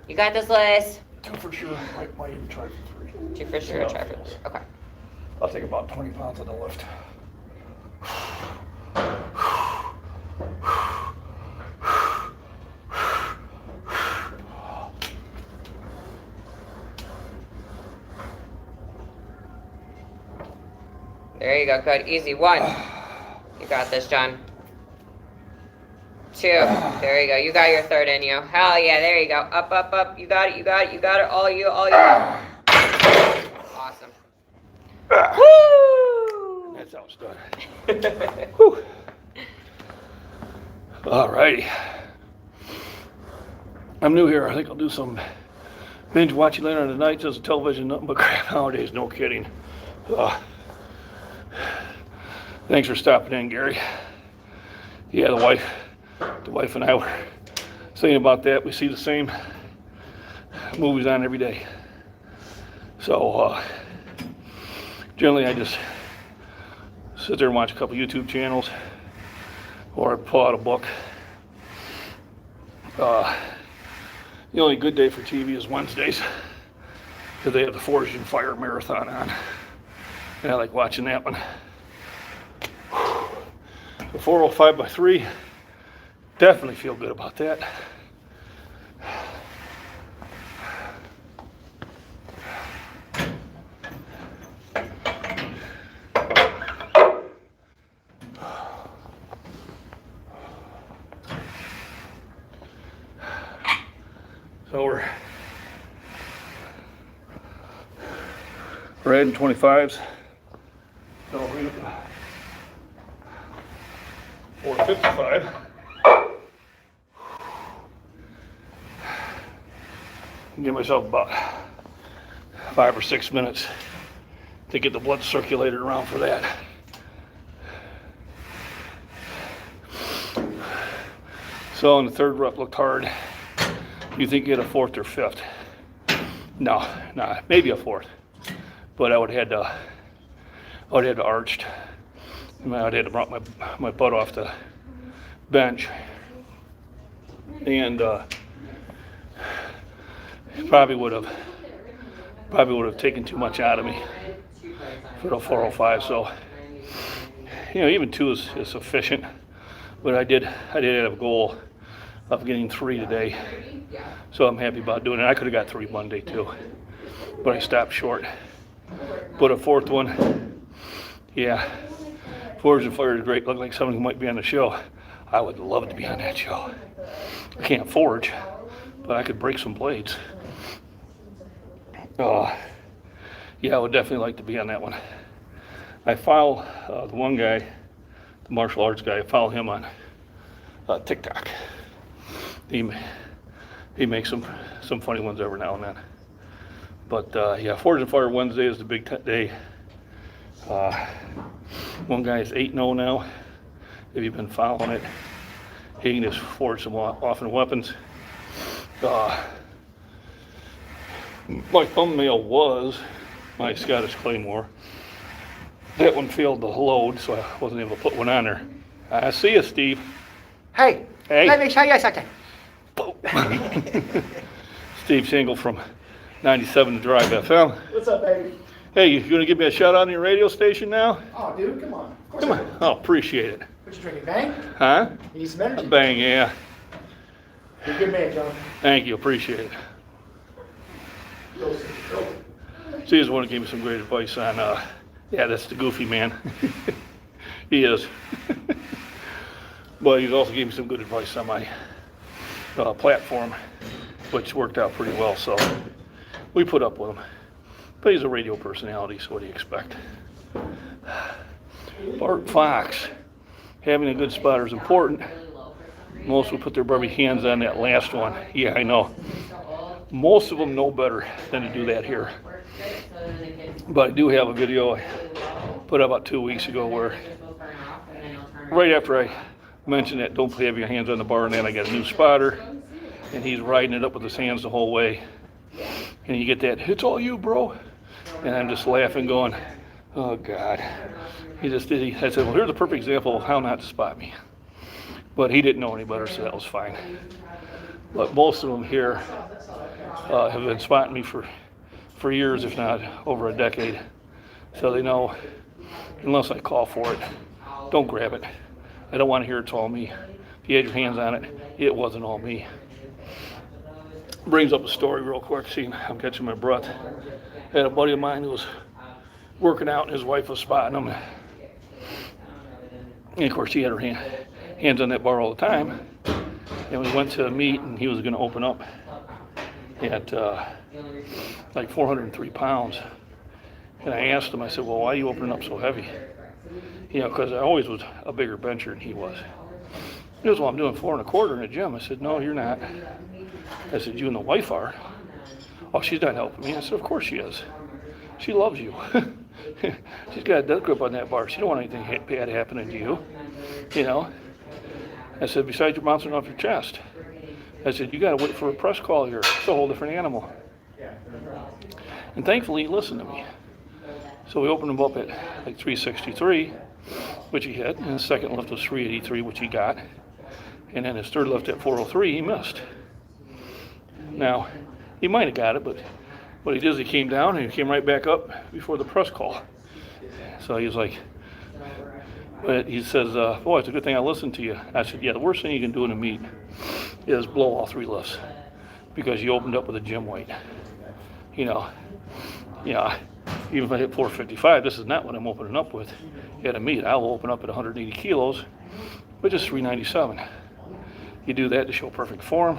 You got this, Liz. 2 for sure. Might even try for 3. 2 for sure. Yeah. Try for this. Okay. I'll take about 20 pounds on the lift. There you go. Good. Easy. 1. You got this, John. 2. There you go. You got your 3rd in you. Hell yeah. There you go. Up, up, up. You got it. You got it. You got it. All you. All you. Awesome. Woo! That's how it's done. Whew. All righty. I'm new here. I think I'll do some binge watching later on tonight. Just television, nothing but crap nowadays. No kidding. Thanks for stopping in, Gary. Yeah, the wife and I were saying about that. We see the same movies on every day. So generally I just sit there and watch a couple YouTube channels, or I pull out a book. The only good day for TV is Wednesdays, because they have the Forged and Fire Marathon on, and I like watching that one. The 405 by 3, definitely feel good about that. So we're adding 25s. So we're going to 455. Give myself about 5 or 6 minutes to get the blood circulated around for that. So in the third rep looked hard. You think you had a fourth or fifth? No, maybe a fourth. But I would have had to arched. I would have had to brought my butt off the bench. And probably would have taken too much out of me for the 405. So even 2 is sufficient. But I did have a goal of getting 3 today, so I'm happy about doing it. I could have got 3 Monday too, but I stopped short. But a fourth one, yeah, Forge and Fire is great. Looked like someone who might be on the show. I would love to be on that show. I can't forge, but I could break some blades. Yeah, I would definitely like to be on that one. I follow the one guy, the martial arts guy. I follow him on TikTok. He makes some funny ones every now and then. But yeah, Forge and Fire Wednesday is the big day. One guy is 8-0 now. If you've been following it, he can just forge some often weapons. My thumbnail was my Scottish Claymore. That one failed to load, so I wasn't able to put one on there. I see you, Steve. Hey, Hey. let me show you something. Steve Shingle from 97 Drive FM. What's up, baby? Hey, you gonna give me a shout out on your radio station now? Oh, dude, come on. Of course Come I on. do. Oh, appreciate it. What you drinking, Bang? Huh? You need some energy? Bang, yeah. You're a good man, John. Thank you, appreciate it. Steve's the one who gave me some great advice on, yeah, that's the goofy man. He is. But he's also gave me some good advice on my platform, which worked out pretty well, so we put up with him. But he's a radio personality, so what do you expect? Bart Fox, having a good spotter is important. Most will put their Barbie hands on that last one. Yeah, I know. Most of them know better than to do that here. But I do have a video I put up about 2 weeks ago where right after I mentioned that don't have your hands on the bar, and then I got a new spotter, and he's riding it up with his hands the whole way. And you get that, it's all you, bro. And I'm just laughing, going, oh, God. I said, well, here's a perfect example of how not to spot me. But he didn't know any better, so that was fine. But most of them here have been spotting me for years, if not over a decade. So they know, unless I call for it, don't grab it. I don't want to hear it's all me. If you had your hands on it, it wasn't all me. Brings up a story real quick. See, I'm catching my breath. I had a buddy of mine who was working out, and his wife was spotting him. And of course, she had her hands on that bar all the time. And we went to a meet, and he was going to open up at like 403 pounds. And I asked him, I said, well, why are you opening up so heavy? Because I always was a bigger bencher than he was. He goes, well, I'm doing 4 1/4 in the gym. I said, no, you're not. I said, you and the wife are. Oh, she's not helping me. I said, of course she is. She loves you. She's got a death grip on that bar. She don't want anything bad happening to you. I said, besides you're bouncing off your chest. I said, you got to wait for a press call here. It's a whole different animal. And thankfully, he listened to me. So we opened him up at like 363, which he hit, and his second lift was 383, which he got. And then his third lift at 403, he missed. Now, he might have got it, but what he did is he came down and he came right back up before the press call. So he was like, but he says, boy, it's a good thing I listened to you. I said, yeah, the worst thing you can do in a meet is blow all 3 lifts because you opened up with a gym weight. Even if I hit 455, this is not what I'm opening up with at a meet. I'll open up at 180 kilos, which is 397. You do that to show perfect form.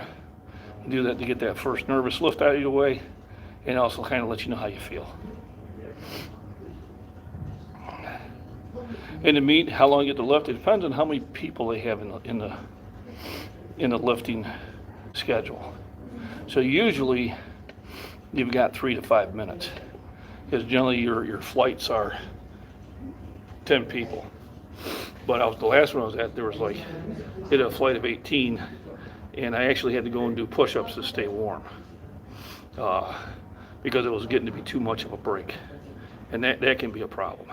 You do that to get that first nervous lift out of your way, and also kind of let you know how you feel. In the meet, how long you get to lift, it depends on how many people they have in the lifting schedule. So usually you've got 3 to 5 minutes. Because generally your flights are 10 people. But the last one I was at, there was like, hit a flight of 18, and I actually had to go and do push-ups to stay warm. Because it was getting to be too much of a break. And that can be a problem.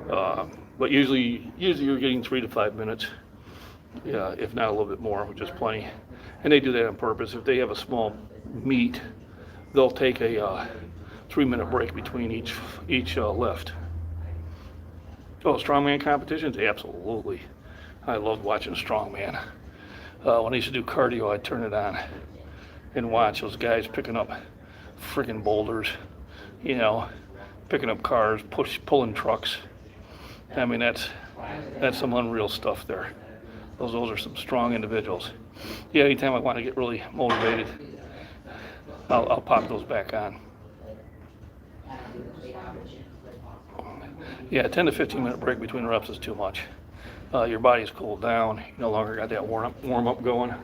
But usually you're getting 3 to 5 minutes, if not a little bit more, which is plenty. And they do that on purpose. If they have a small meet, they'll take a 3-minute break between each lift. Oh, strongman competitions? Absolutely. I loved watching strongman. When I used to do cardio, I'd turn it on and watch those guys picking up freaking boulders, picking up cars, pulling trucks. I mean, that's some unreal stuff there. Those are some strong individuals. Yeah, anytime I want to get really motivated, I'll pop those back on. Yeah, 10 to 15 minute break between reps is too much. Your body's cooled down. You no longer got that warm up going.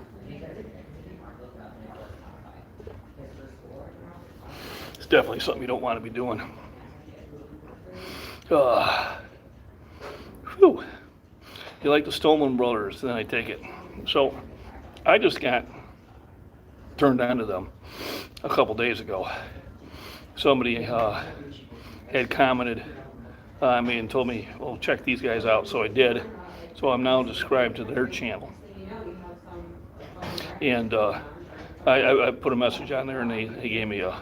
It's definitely something you don't want to be doing. Whew. You like the Stolman brothers, then I take it. So I just got turned on to them a couple days ago. Somebody had commented on me and told me, well, check these guys out. So I did. So I'm now subscribed to their channel. And I put a message on there, and they gave me a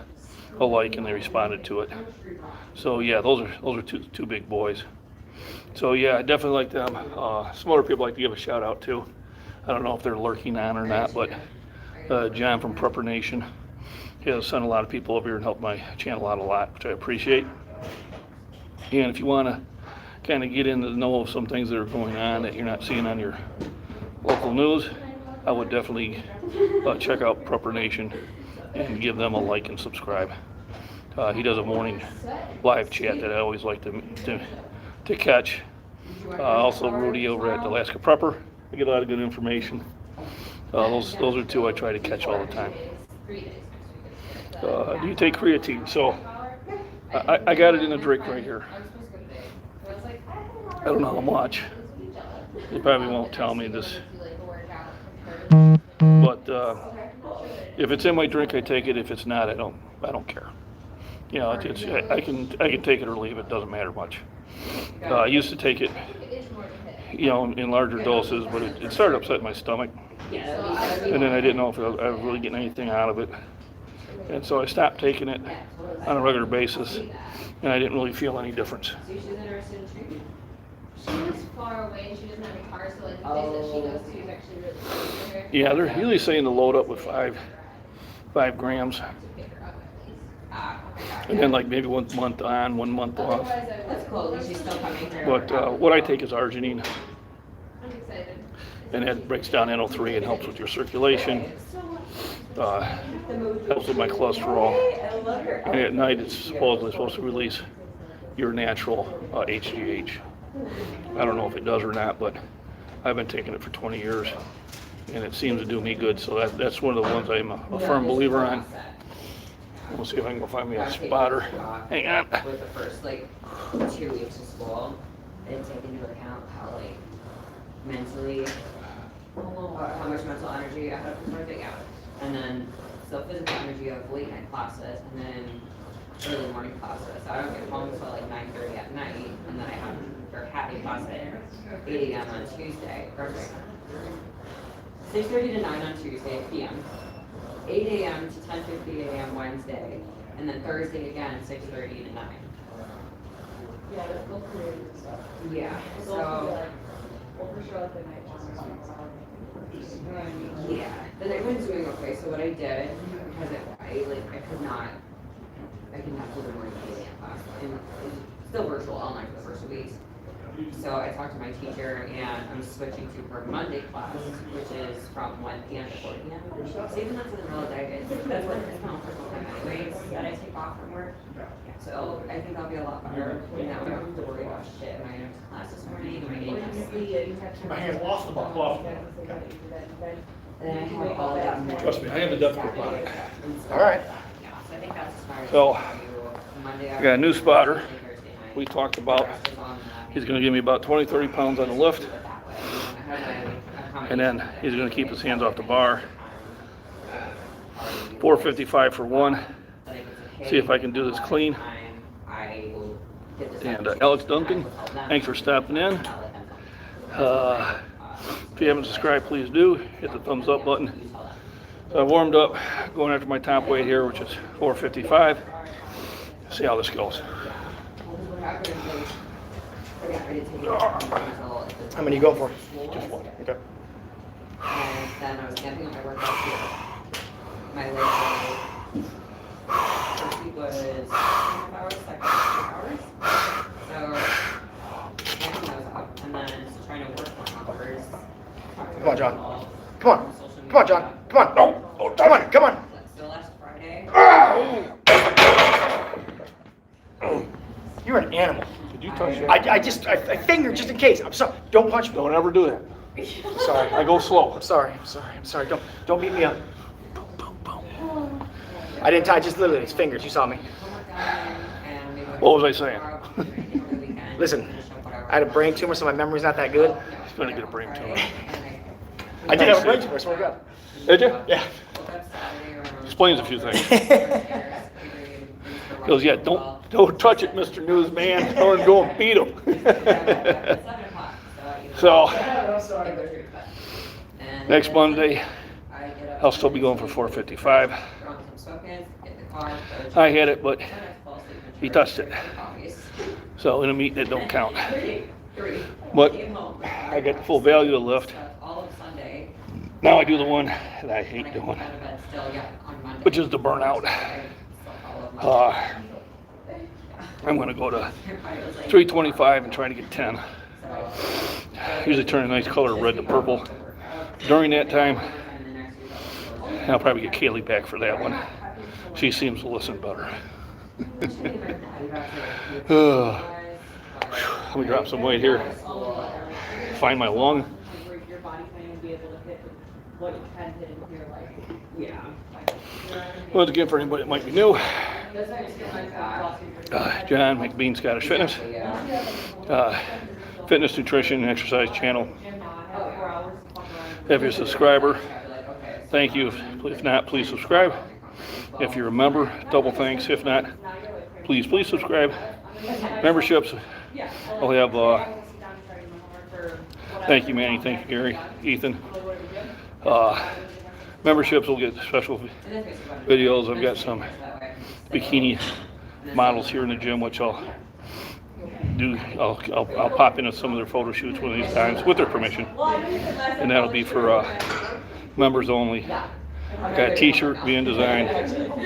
like, and they responded to it. So yeah, those are two big boys. So yeah, I definitely like them. Some other people like to give a shout out to. I don't know if they're lurking on or not, but John from Prepper Nation, he has sent a lot of people over here and helped my channel out a lot, which I appreciate. And if you want to kind of get into the know of some things that are going on that you're not seeing on your local news, I would definitely check out Prepper Nation and give them a like and subscribe. He does a morning live chat that I always like to catch. Also Rudy over at Alaska Prepper. I get a lot of good information. Those are two I try to catch all the time. Do you take creatine? So I got it in a drink right here. I don't know how much. They probably won't tell me this. But if it's in my drink, I take it. If it's not, I don't care. I can take it or leave it. Doesn't matter much. I used to take it, in larger doses, but it started upsetting my stomach, and then I didn't know if I was really getting anything out of it, and so I stopped taking it on a regular basis, and I didn't really feel any difference. She lives far away and she doesn't have a car, so like the place that she goes to is actually really close to her. Yeah, they're usually saying to load up with 5 grams, and then like maybe 1 month on, 1 month off. That's cool, at least she's still coming through. But what I take is arginine, I'm excited. and that breaks down NO3 and helps with your circulation. Helps with my cholesterol, and at night it's supposedly supposed to release your natural HGH. I don't know if it does or not, but I've been taking it for 20 years, and it seems to do me good. So that's one of the ones I'm a firm believer on. We'll see if I can go find me a spotter. Hang on. With the first 2 weeks of school, I didn't take into account how mentally, how much mental energy I had to put everything out. And then still physical energy of late night classes and then early morning classes. I don't get home until 9:30 at night, and then I have a class at 8 a.m. on Tuesday. 6:30 to 9 on Tuesday p.m. 8 a.m. to 10:50 a.m. Wednesday, and then Thursday again 6:30 to 9. Yeah, that's both creative stuff. Yeah. It's So. also for sure the night Yeah, the night one's doing okay. So what I did, because I could not do the morning 8 a.m. class, and it's still virtual all night for the first 2 weeks. So I talked to my teacher, and I'm switching to her Monday class, which is from 1 p.m. to 4 p.m. So even that's in the middle of the day, that's what it's my personal time anyways, that I take off from work. So I think I'll be a lot better. Now I don't have to worry about shit. Am I going to class this morning? Am I getting enough sleep? My hands lost the ball. And then I have all that. Trust me, I have the duck grip on it. All right. Yeah, so I think that's smart. So, Monday I got a new spotter. Thursday night. We talked about, Rest is on that. he's gonna give me about 20, 30 pounds on the lift, That way. I have my and then he's gonna keep his hands off the bar. 455 for one. See if I can do this clean. And Alex Duncan, thanks for stopping in. If you haven't subscribed, please do. Hit the thumbs up button. So I warmed up, going after my top weight here, which is 455. See how this goes. How many you going for? Just one. Okay. And then I was camping on my workout here. My leg first week was 2.5 hours, second was 3 hours. So camping those up and then just trying to work more hours. Come on, John. Come on. Come on, John. Come on. Come on. Come on. Like still last Friday. You're an animal. Did you touch that? I fingered just in case. I'm sorry. Don't punch me. Don't ever do that. I'm sorry. I go slow. I'm sorry. Don't beat me up. I didn't tie just literally his fingers. You saw me. What was I saying? Listen, I had a brain tumor, so my memory's not that good. He's gonna get a brain tumor. I did have a brain tumor, I swear to God. Did you? Yeah. Explains a few things. He goes, yeah, don't touch it, Mr. Newsman. I'm gonna go and beat him. So, next Monday, I'll still be going for 455. I had it, but he touched it. So in a meet that don't count. But I get the full value of the lift. Now I do the one that I hate doing, which is the burnout. I'm gonna go to 325 and try to get 10. Usually turn a nice color red to purple. During that time, I'll probably get Kaylee back for that one. She seems to listen better. Let me drop some weight here. Find my lung. Your body plan will be able to hit what you can hit in your life. Yeah. Once again, for anybody that might be new, John McBean Scottish Fitness, fitness, nutrition, and exercise channel. If you're a subscriber, thank you. If not, please subscribe. If you're a member, double thanks. If not, please subscribe. Memberships, I'll have, thank you, Manny, thank you, Gary, Ethan. Memberships will get special videos. I've got some bikini models here in the gym, which I'll do. I'll pop into some of their photo shoots one of these times with their permission, and that'll be for members only. Got a t-shirt being designed,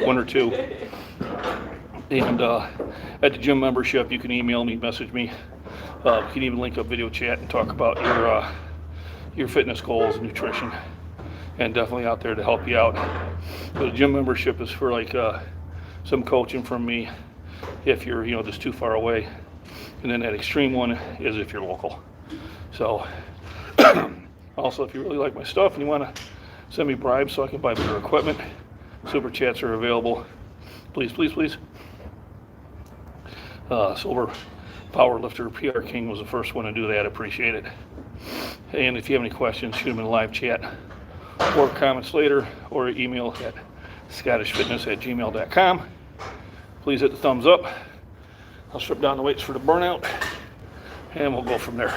one or two. And at the gym membership, you can email me, message me. You can even link up video chat and talk about your fitness goals and nutrition. And definitely out there to help you out. The gym membership is for like some coaching from me if you're just too far away. And then that extreme one is if you're local. So also, if you really like my stuff and you want to send me bribes so I can buy better equipment, super chats are available. Please. Silver Powerlifter PR King was the first one to do that. Appreciate it. And if you have any questions, shoot them in live chat or comments later, or email at scottishfitness@gmail.com. Please hit the thumbs up. I'll strip down the weights for the burnout, and we'll go from there.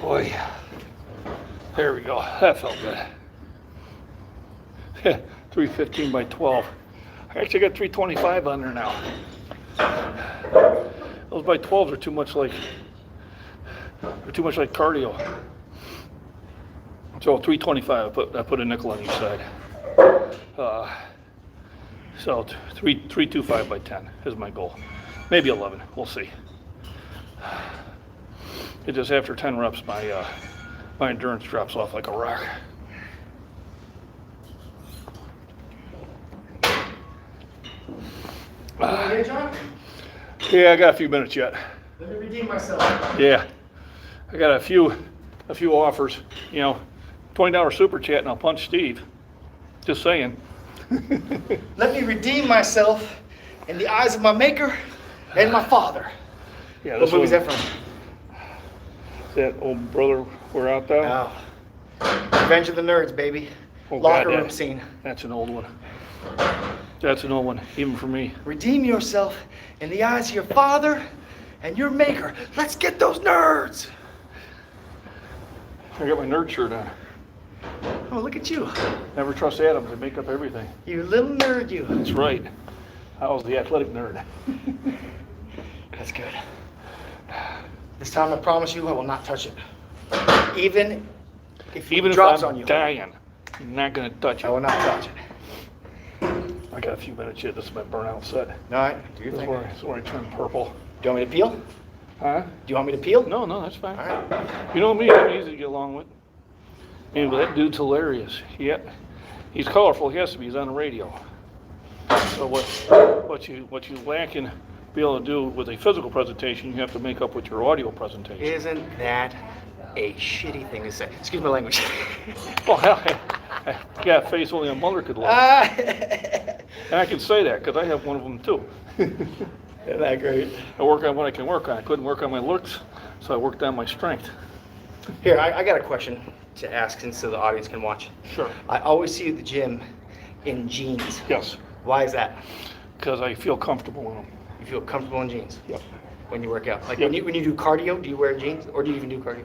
Boy, there we go. That felt good. 315 by 12. I actually got 325 on there now. those by 12s are too much like cardio. So 325. I put a nickel on each side. So 325 by 10 is my goal. Maybe 11. We'll see. It just after 10 reps, my endurance drops off like a rock. Here, John? Yeah, I got a few minutes yet. Let me redeem myself. Yeah, I got a few offers. You know, $20 super chat and I'll punch Steve. Just saying. Let me redeem myself in the eyes of my maker and my father. Yeah, What this movie's one, that from? that old brother we're out there. Oh. Revenge of the Nerds, baby. Oh, Locker God, room scene. That's an old one. That's an old one, even for me. Redeem yourself in the eyes of your father and your maker. Let's get those nerds. I got my nerd shirt on. Oh, look at you. Never trust Adams. They make up everything. You little nerd, you. That's right. I was the athletic nerd. That's good. This time I promise you I will not touch it. Even if it drops on you. Dying, I'm not gonna touch I it. will not touch it. I got a few minutes yet. This is my burnout set. All right, do your This is thing. where, I turn purple. Do you want me to peel? Huh? Do you want me to peel? No, that's fine. All right. You know me, I'm easy to get along with. And that dude's hilarious. Yeah, he's colorful. He has to be. He's on the radio. So what you lack in be able to do with a physical presentation, you have to make up with your audio presentation. Isn't that a shitty thing to say? Excuse my language. Well, hell, I got a face only a mother could love. And I can say that because I have one of them too. Isn't that great? I work on what I can work on. I couldn't work on my looks, so I worked on my strength. Here, I got a question to ask so the audience can watch. Sure. I always see you at the gym in jeans. Yes, Why is that? because I feel comfortable in them. You feel comfortable in jeans Yep. when you work out. Like Yep. when you do cardio, do you wear jeans or do you even do cardio?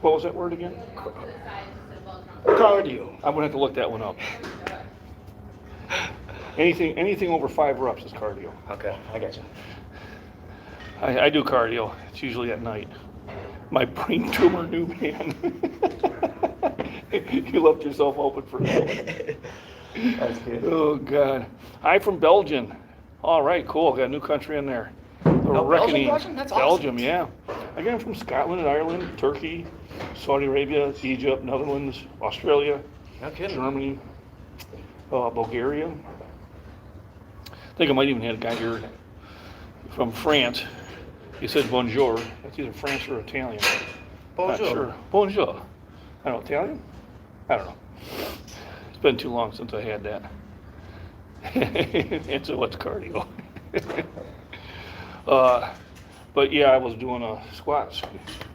What was that word again? Cardio. I'm gonna have to look that one up. Anything over 5 reps is cardio. Okay, I got you. I do cardio. It's usually at night. My brain tumor new man. You left yourself open for that. That's good. Oh God. I'm from Belgium. All right, cool. Got a new country in there. Belgium? That's awesome. Belgium, yeah. I got from Scotland and Ireland, Turkey, Saudi Arabia, Egypt, Netherlands, Australia, No kidding. Germany, Bulgaria. I think I might even had a guy here from France. He said bonjour. That's either French or Italian. Not Bonjour. sure. Bonjour. I don't know, Italian? I don't know. It's been too long since I had that. And so what's cardio? But yeah, I was doing squats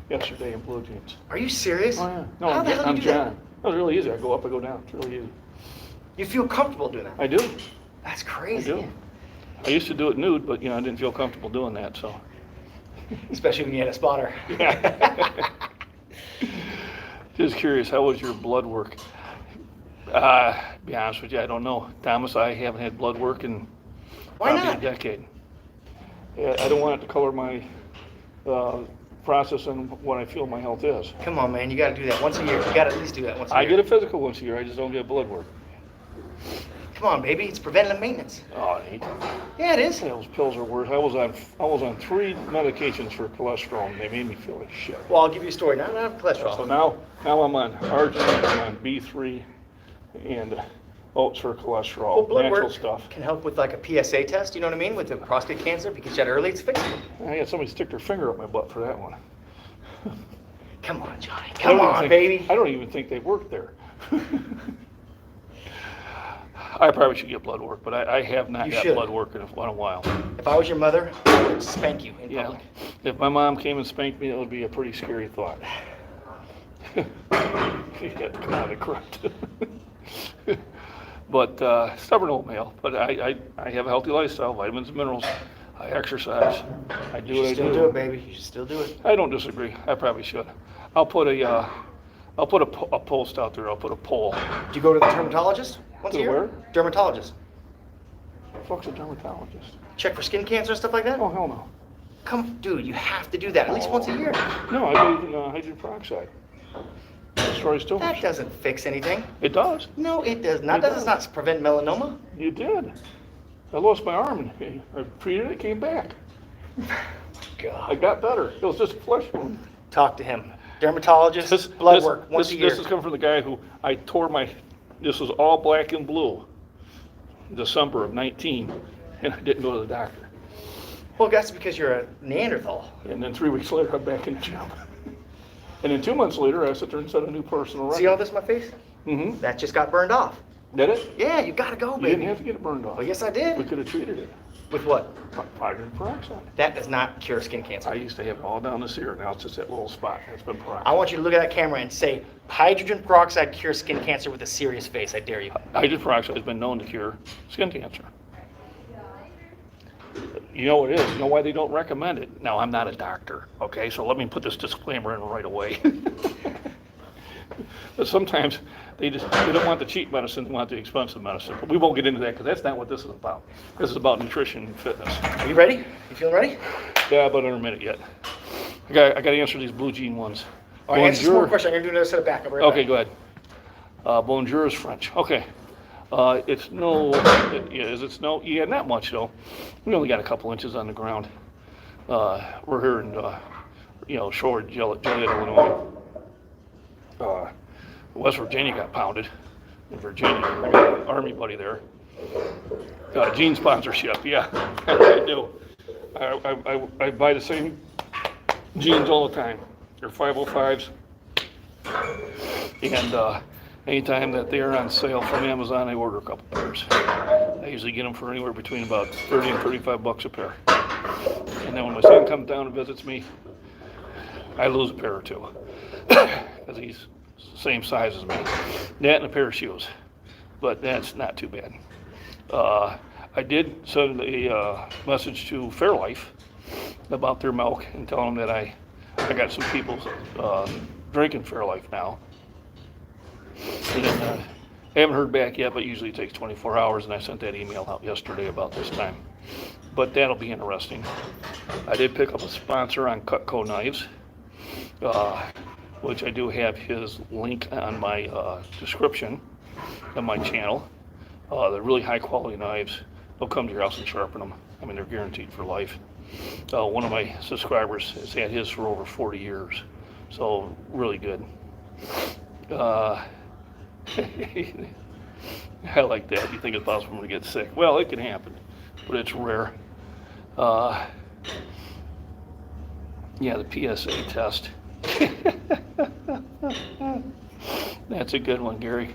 yesterday in blue jeans. Are you serious? Oh yeah. No, How the hell do I'm you do that? John. That was really easy. I go up, I go down. It's really easy. You feel comfortable doing that? I do. That's I crazy. do. I used to do it nude, but I didn't feel comfortable doing that, so. Especially when you had a spotter. Yeah. Just curious, how was your blood work? Be honest with you, I don't know. Thomas, I haven't had blood work in Why probably not? a decade. Yeah, I don't want it to color my process and what I feel my health is. Come on, man. You got to do that once a year. You got to at least do that once a I year. get a physical once a year, I just don't get blood work. Come on, baby. It's preventative maintenance. Oh, I hate Yeah, it is. those pills are worse. I was on 3 medications for cholesterol, and they made me feel like shit. Well, I'll give you a story. Now I don't have cholesterol. So now I'm on arginine, I'm on B3, and oats for cholesterol, Well, blood natural work stuff. can help with like a PSA test, you know what I mean? With the prostate cancer, because you had early, it's fixable. I had somebody stick their finger up my butt for that one. Come on, Johnny. I Come don't even on, think- baby. I don't even think they work there. I probably should get blood work, but I have not You got should. blood work in a while. If I was your mother, I would spank you in Yeah. public. If my mom came and spanked me, that would be a pretty scary thought. She had to come out of correct. But stubborn old male. But I have a healthy lifestyle, vitamins and minerals. I exercise. I do You what I should still do. do it, baby. You should still do it. I don't disagree. I probably should. I'll put a post out there. I'll put a poll. Do you go to the dermatologist once a To year? where? Dermatologist. Fuck's a dermatologist? Check for skin cancer and stuff like that? Oh hell no. Come, dude, you have to do that at least once a year. No, I believe in hydrogen peroxide. Destroys tumors. That doesn't fix anything. It does. No, it does not. It That does not prevent melanoma. You did. I lost my arm and I treated it, it came back. I God. got better. It was just a flesh wound. Talk to him. Dermatologist, blood work once a year. This is coming from the guy who I tore this was all black and blue, December of 19, and I didn't go to the doctor. Well, that's because you're a Neanderthal. And then 3 weeks later, I'm back in the gym. And then 2 months later, I sit there and set a new personal record. See all this on my face? Mm-hmm. That just got burned off. Did it? Yeah, you gotta go, You baby. didn't have to get it burned off. Well, yes, I We did. could have treated it. With what? Hydrogen peroxide. That does not cure skin I cancer. used to have it all down this ear. Now it's just that little spot. It's been peroxide. I want you to look at that camera and say, hydrogen peroxide cures skin cancer with a serious face. I dare you. Hydrogen peroxide has been known to cure skin cancer. You know what it is. You know why they don't recommend it. Now, I'm not a doctor, okay? So let me put this disclaimer in right away. But sometimes they don't want the cheap medicine, they want the expensive medicine. But we won't get into that because that's not what this is about. This is about nutrition and fitness. Are you ready? You feeling ready? Yeah, but in a minute yet. I got to answer these blue jean ones. All right, answer some more Bonjour. questions. I'm gonna do another set of backup. Right Okay, back. go ahead. Bonjour is French. Okay. It's snow. Yeah, is it snow? Yeah, not much though. We only got a couple inches on the ground. We're here in, Shore, Joliet, Illinois. West Virginia got pounded. In Virginia, I got an Army buddy there. Jean sponsorship, yeah, I do. I buy the same jeans all the time. They're 505s. And anytime that they are on sale from Amazon, I order a couple pairs. I usually get them for anywhere between about 30 and 35 bucks a pair. And then when my son comes down and visits me, I lose a pair or two. Because he's the same size as me. That and a pair of shoes. But that's not too bad. I did send a message to Fairlife about their milk and tell them that I got some people drinking Fairlife now. And I haven't heard back yet, but usually it takes 24 hours, and I sent that email out yesterday about this time. But that'll be interesting. I did pick up a sponsor on Cutco knives, which I do have his link on my description of my channel. They're really high quality knives. They'll come to your house and sharpen them. I mean, they're guaranteed for life. One of my subscribers has had his for over 40 years, so really good. I like that. You think it's possible to get sick? Well, it can happen, but it's rare. Yeah, the PSA test. That's a good one, Gary.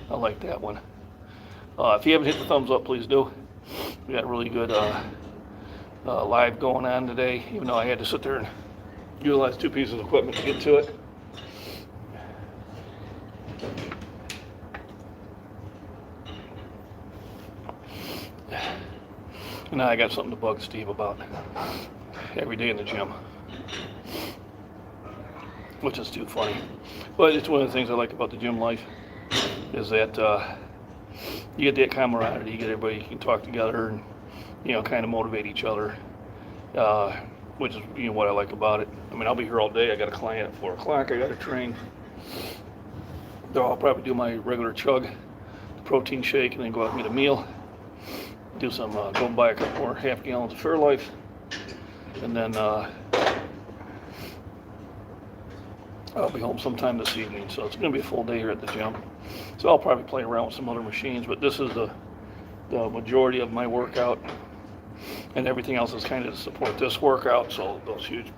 I like that one. If you haven't hit the thumbs up, please do. We got really good live going on today, even though I had to sit there and utilize 2 pieces of equipment to get to it. And now I got something to bug Steve about every day in the gym, which is too funny. But it's one of the things I like about the gym life is that you get that camaraderie, you get everybody, you can talk together and, kind of motivate each other, which is, what I like about it. I mean, I'll be here all day. I got a client at 4 o'clock. I got to train. So I'll probably do my regular chug, the protein shake, and then go out and get a meal. Do some, go buy a couple more half gallons of Fairlife, and then I'll be home sometime this evening. So it's going to be a full day here at the gym. So I'll probably play around with some other machines, but this is the majority of my workout, and everything else is kind of to support this workout. So those huge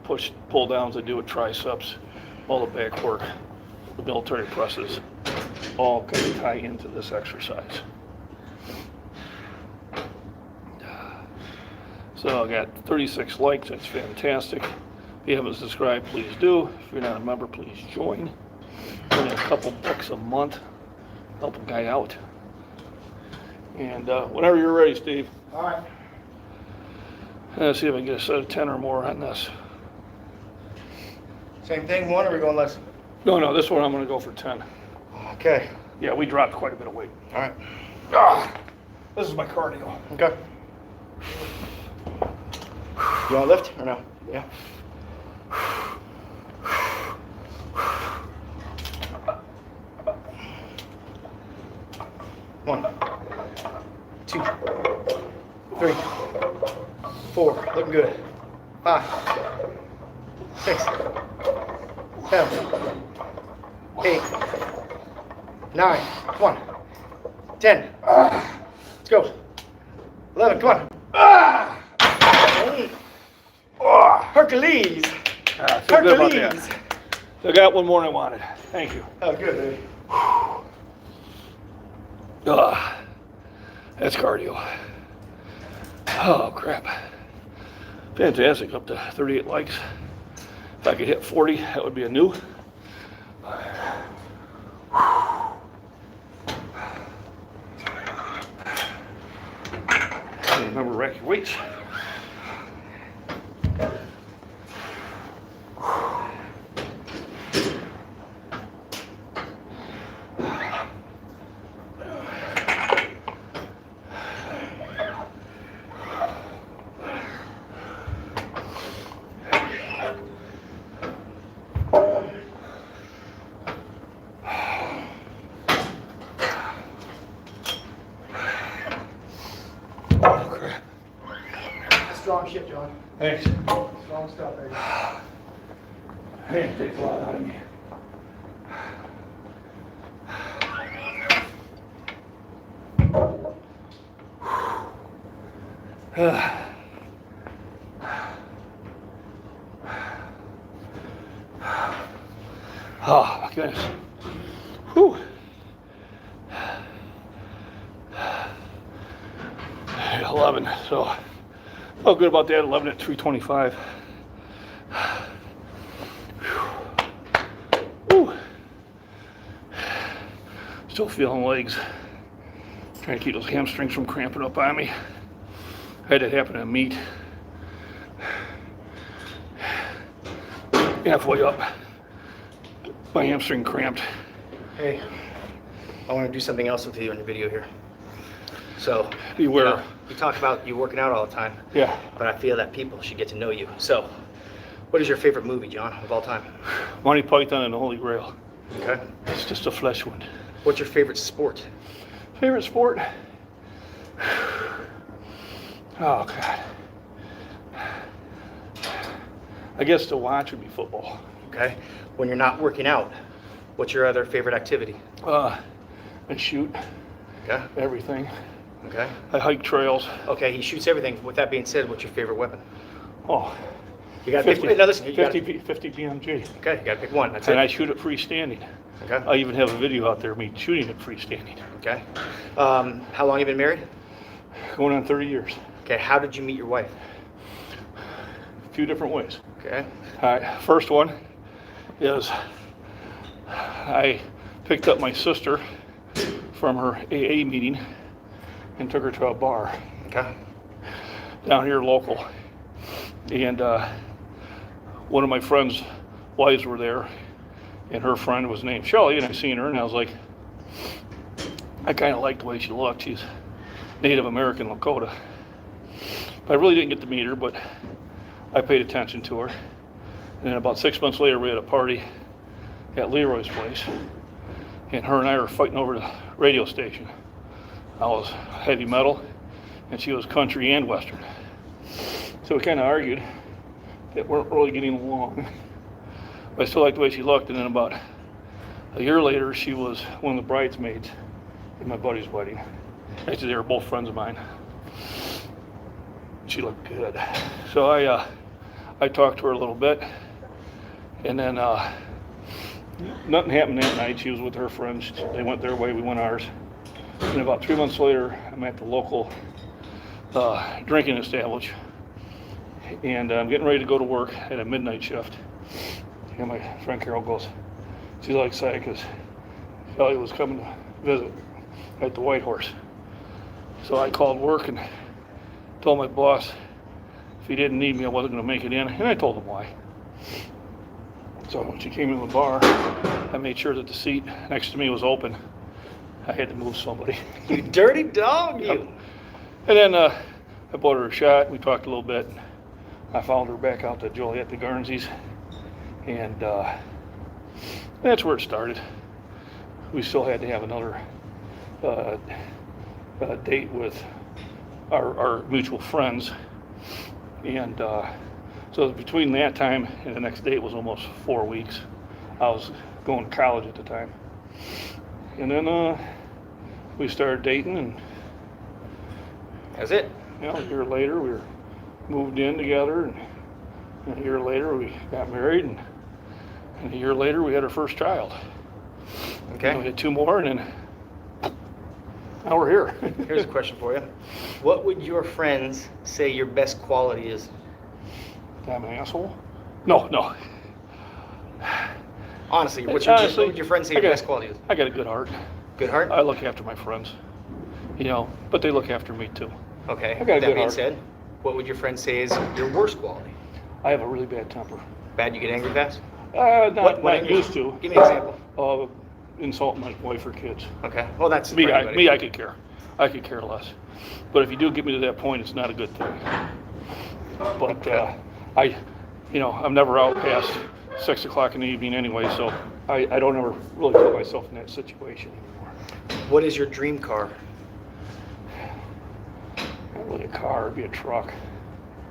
pull downs I do with triceps, all the back work, the military presses, all kind of tie into this exercise. So I got 36 likes, that's fantastic. If you haven't subscribed, please do. If you're not a member, please join. Only a couple bucks a month, help a guy out. And whenever you're ready, Steve. All right. Let's see if I can get a set of 10 or more on this. Same thing, one, or are we going less? No, this one I'm gonna go for 10. Okay. Yeah, we dropped quite a bit of weight. All right. This is my cardio. Okay. You want to lift or no? Yeah. One, 2, 3, 4. Looking good. 5, 6, 7, 8, 9. Come on. 10. Let's go. 11. Come on. Hercules. I feel good about Hercules. that. I got one more than I wanted. Thank you. Oh, good, baby. That's cardio. Oh, crap. Fantastic. Up to 38 likes. If I could hit 40, that would be a new. Remember, rack your weights. Strong shit, John. Thanks. Strong stuff, baby. It takes a lot out of me. Oh, my goodness. Whew. 11, so felt good about that. 11 at 325. Whew. Still feeling legs. Trying to keep those hamstrings from cramping up on me. Had that happen at meet. Halfway up, my hamstring cramped. Hey, I want to do something else with you in your video here. So, Beware. You talk about you working out all the time. Yeah. But I feel that people should get to know you. So, what is your favorite movie, John, of all time? Monty Python and the Holy Grail. Okay. It's just a flesh wound. What's your favorite sport? Favorite sport? Oh, God. I guess to watch would be football. Okay. When you're not working out, what's your other favorite activity? And shoot Okay. everything. Okay. I hike trails. Okay, he shoots everything. With that being said, what's your favorite weapon? Oh, You got to pick. No, listen. You 50, gotta, 50 BMG. okay, you got to pick one. That's And I it. shoot it freestanding. Okay. I even have a video out there of me shooting it freestanding. Okay. How long you been married? Going on 30 years. Okay. How did you meet your wife? A few different ways. Okay. All right, first one is I picked up my sister from her AA meeting and took her to a bar Okay. down here local. And one of my friends' wives were there, and her friend was named Shelley, and I seen her, and I was like, I kind of liked the way she looked. She's Native American Lakota. But I really didn't get to meet her, but I paid attention to her. And then about 6 months later, we had a party at Leroy's place, and her and I were fighting over the radio station. I was heavy metal, and she was country and western. So we kind of argued that we weren't really getting along. But I still liked the way she looked, and then about a year later, she was one of the bridesmaids at my buddy's wedding. Actually, they were both friends of mine. She looked good. So I talked to her a little bit, and then nothing happened that night. She was with her friends. They went their way, we went ours. And about 3 months later, I'm at the local drinking establishment, and I'm getting ready to go to work at a midnight shift. And my friend Carol goes, she's all excited because Kelly was coming to visit at the White Horse. So I called work and told my boss if he didn't need me, I wasn't going to make it in, and I told him why. So when she came in the bar, I made sure that the seat next to me was open. I had to move somebody. You dirty dog, you. And then I bought her a shot. We talked a little bit. I followed her back out to Joliet, the Guernseys, and that's where it started. We still had to have another date with our mutual friends, and so between that time and the next date was almost 4 weeks. I was going to college at the time, and then we started dating, and That's it. a year later we were moved in together, and a year later we got married, and a year later we had our first child. Okay. And we had 2 more, and then now we're here. Here's a question for you. What would your friends say your best quality is? I'm an asshole? No. Honestly, what would your friends say your best quality is? I got a good heart. Good heart? I look after my friends, but they look after me too. Okay. I got a That good being heart. said, what would your friends say is your worst quality? I have a really bad temper. Bad, you get angry fast? Not angry? used to. Give me an example. Insulting my wife or kids. Okay. Well, that's Me, for everybody. I could care. I could care less. But if you do get me to that point, it's not a good thing. But I'm never out past 6 o'clock in the evening anyway, so I don't ever really put myself in that situation anymore. What is your dream car? Not really a car, it'd be a truck.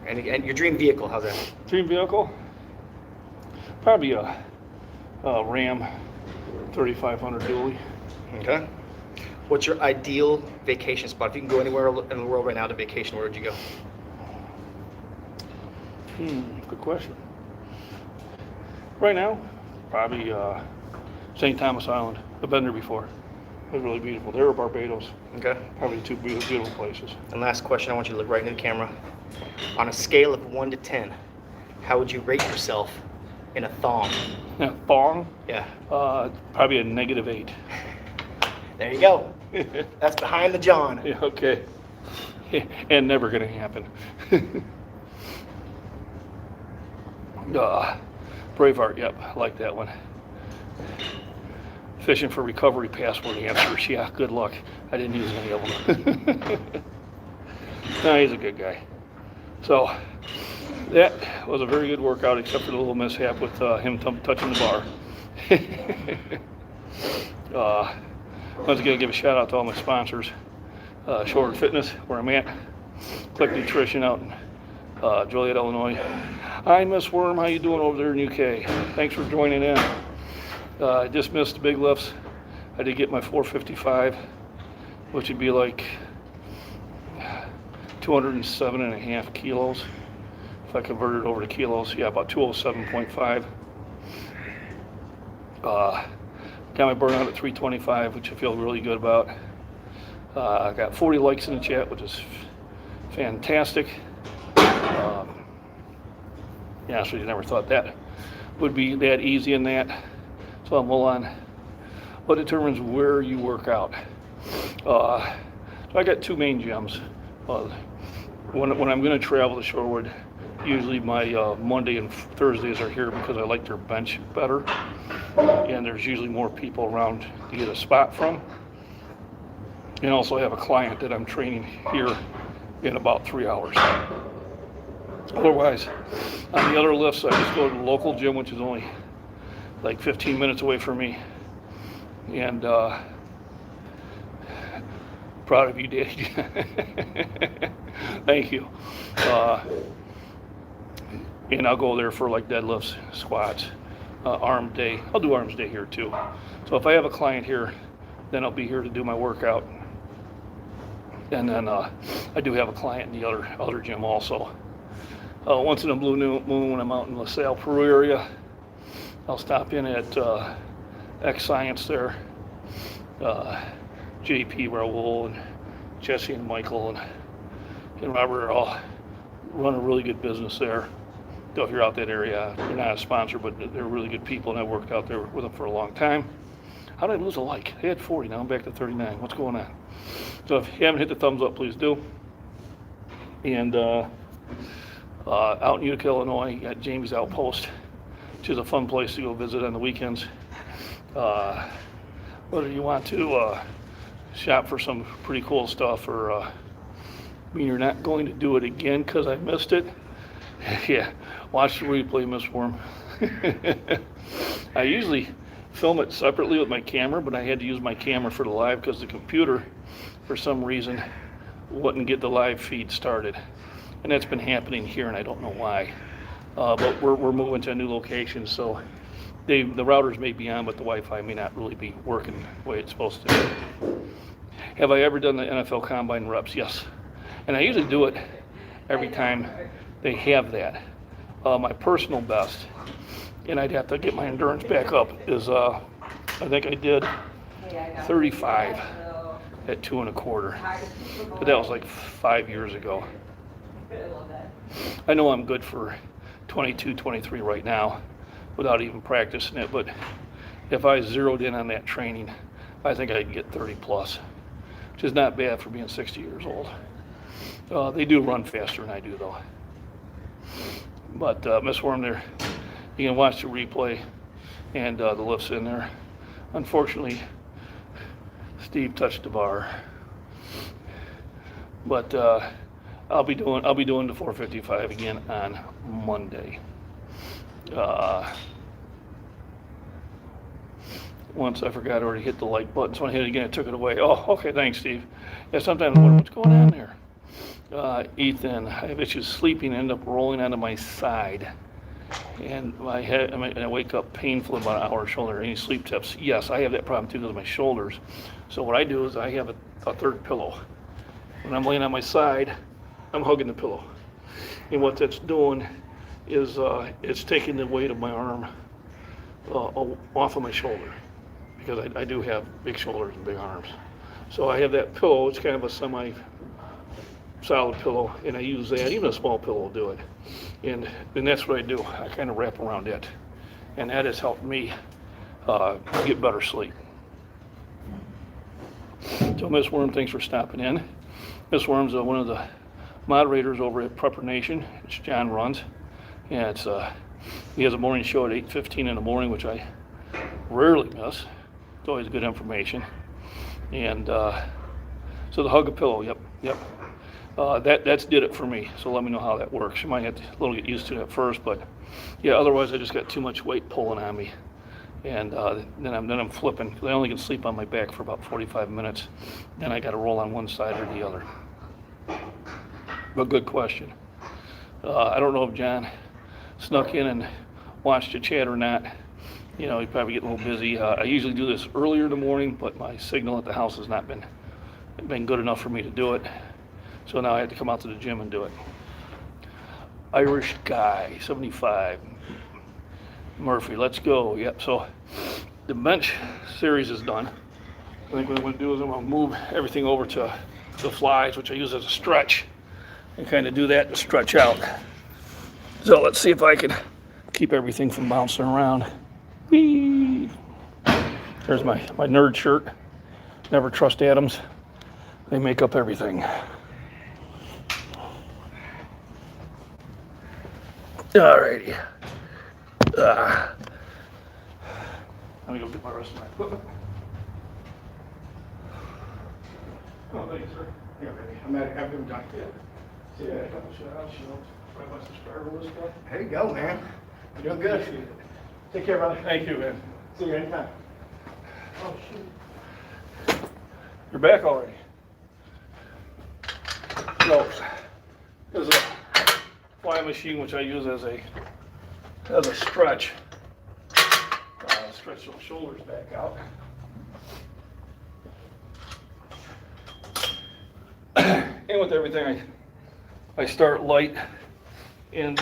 And your dream vehicle, how's that? Dream vehicle? Probably a Ram 3500 dually. Okay. What's your ideal vacation spot? If you can go anywhere in the world right now to vacation, where would you go? Good question. Right now, probably St. Thomas Island. I've been there before. It was really beautiful. There or Barbados. Okay. Probably 2 beautiful places. And last question, I want you to look right into the camera. On a scale of 1 to 10, how would you rate yourself in a thong? Now, thong? Yeah. Probably a -8. There you go. That's behind the John. Yeah, okay. And never gonna happen. Braveheart, yep, I like that one. Fishing for recovery passport answers, yeah, good luck. I didn't use any of them. No, he's a good guy. So, that was a very good workout, except for the little mishap with him touching the bar. Once again, give a shout out to all my sponsors. Shore Fitness, where I'm at. Click Nutrition out in Joliet, Illinois. Hi, Miss Worm, how you doing over there in UK? Thanks for joining in. I just missed the big lifts. I did get my 455, which would be like 207.5 kilos. If I convert it over to kilos, yeah, about 207.5. Got my burnout at 325, which I feel really good about. I got 40 likes in the chat, which is fantastic. Yeah, so you never thought that would be that easy in that. So I'm on what determines where you work out. So I got 2 main gyms. When I'm going to travel to Shorewood, usually my Monday and Thursdays are here because I like their bench better. And there's usually more people around to get a spot from. And also I have a client that I'm training here in about 3 hours. Otherwise, on the other lifts, I just go to the local gym, which is only like 15 minutes away from me. And proud of you, Dave. Thank you. And I'll go there for like deadlifts, squats, arm day. I'll do arms day here too. So if I have a client here, then I'll be here to do my workout. And then I do have a client in the other gym also. Once in a blue moon, when I'm out in LaSalle, Peru area, I'll stop in at X Science there. JP, Raul, and Jesse and Michael and Robert are all run a really good business there. So if you're out that area, you're not a sponsor, but they're really good people, and I worked out there with them for a long time. How did I lose a like? They had 40, now I'm back to 39. What's going on? So if you haven't hit the thumbs up, please do. And out in Utica, Illinois, you got Jamie's Outpost, which is a fun place to go visit on the weekends. Whether you want to shop for some pretty cool stuff or you're not going to do it again because I missed it, Yeah, watch the replay, Miss Worm. I usually film it separately with my camera, but I had to use my camera for the live because the computer, for some reason, wouldn't get the live feed started. And that's been happening here, and I don't know why. But we're moving to a new location, so the routers may be on, but the Wi-Fi may not really be working the way it's supposed to. Have I ever done the NFL Combine reps? Yes. And I usually do it every time they have that. My personal best, and I'd have to get my endurance back up, is I think I did 35 at 2 1/4. But that was like 5 years ago. I know I'm good for 22, 23 right now without even practicing it, but if I zeroed in on that training, I think I'd get 30 plus, which is not bad for being 60 years old. They do run faster than I do though. But Miss Worm there, you can watch the replay and the lifts in there. Unfortunately, Steve touched the bar. But I'll be doing the 455 again on Monday. Once I forgot I already hit the like button, so when I hit it again, I took it away. Oh, okay, thanks, Steve. Yeah, sometimes I wonder what's going on there. Ethan, I have issues sleeping, end up rolling onto my side. And my head, and I wake up painful about an hour shoulder. Any sleep tips? Yes, I have that problem too because of my shoulders. So what I do is I have a third pillow. When I'm laying on my side, I'm hugging the pillow. And what that's doing is it's taking the weight of my arm off of my shoulder because I do have big shoulders and big arms. So I have that pillow. It's kind of a semi-solid pillow, and I use that. Even a small pillow will do it. And that's what I do. I kind of wrap around it. And that has helped me get better sleep. So Miss Worm, thanks for stopping in. Miss Worm's one of the moderators over at Prepper Nation, which John runs. Yeah, he has a morning show at 8:15 in the morning, which I rarely miss. It's always good information. And so the hug a pillow, yep. That's did it for me. So let me know how that works. You might have to a little get used to it at first, but yeah. Otherwise, I just got too much weight pulling on me, and then I'm flipping. I only can sleep on my back for about 45 minutes. Then I got to roll on one side or the other. But good question. I don't know if John snuck in and watched the chat or not. You know, he probably get a little busy. I usually do this earlier in the morning, but my signal at the house has not been good enough for me to do it. So now I have to come out to the gym and do it. Irish guy, 75. Murphy, let's go. Yep, so the bench series is done. I think what I'm gonna do is I'm gonna move everything over to the flies, which I use as a stretch, and kind of do that to stretch out. So let's see if I can keep everything from bouncing around. Whee! There's my nerd shirt. Never trust atoms. They make up everything. Alrighty. Let me go get my rest of my equipment. Oh, thank you, sir. Yeah, ready. I'm at have them done. Yeah, a couple shout outs, right my subscriber list stuff. There you go, man. You're doing good. Take care, brother. Thank you, man. See you anytime. Oh, shoot. You're back already. So, there's a fly machine which I use as a stretch. Stretch those shoulders back out. And with everything, I start light and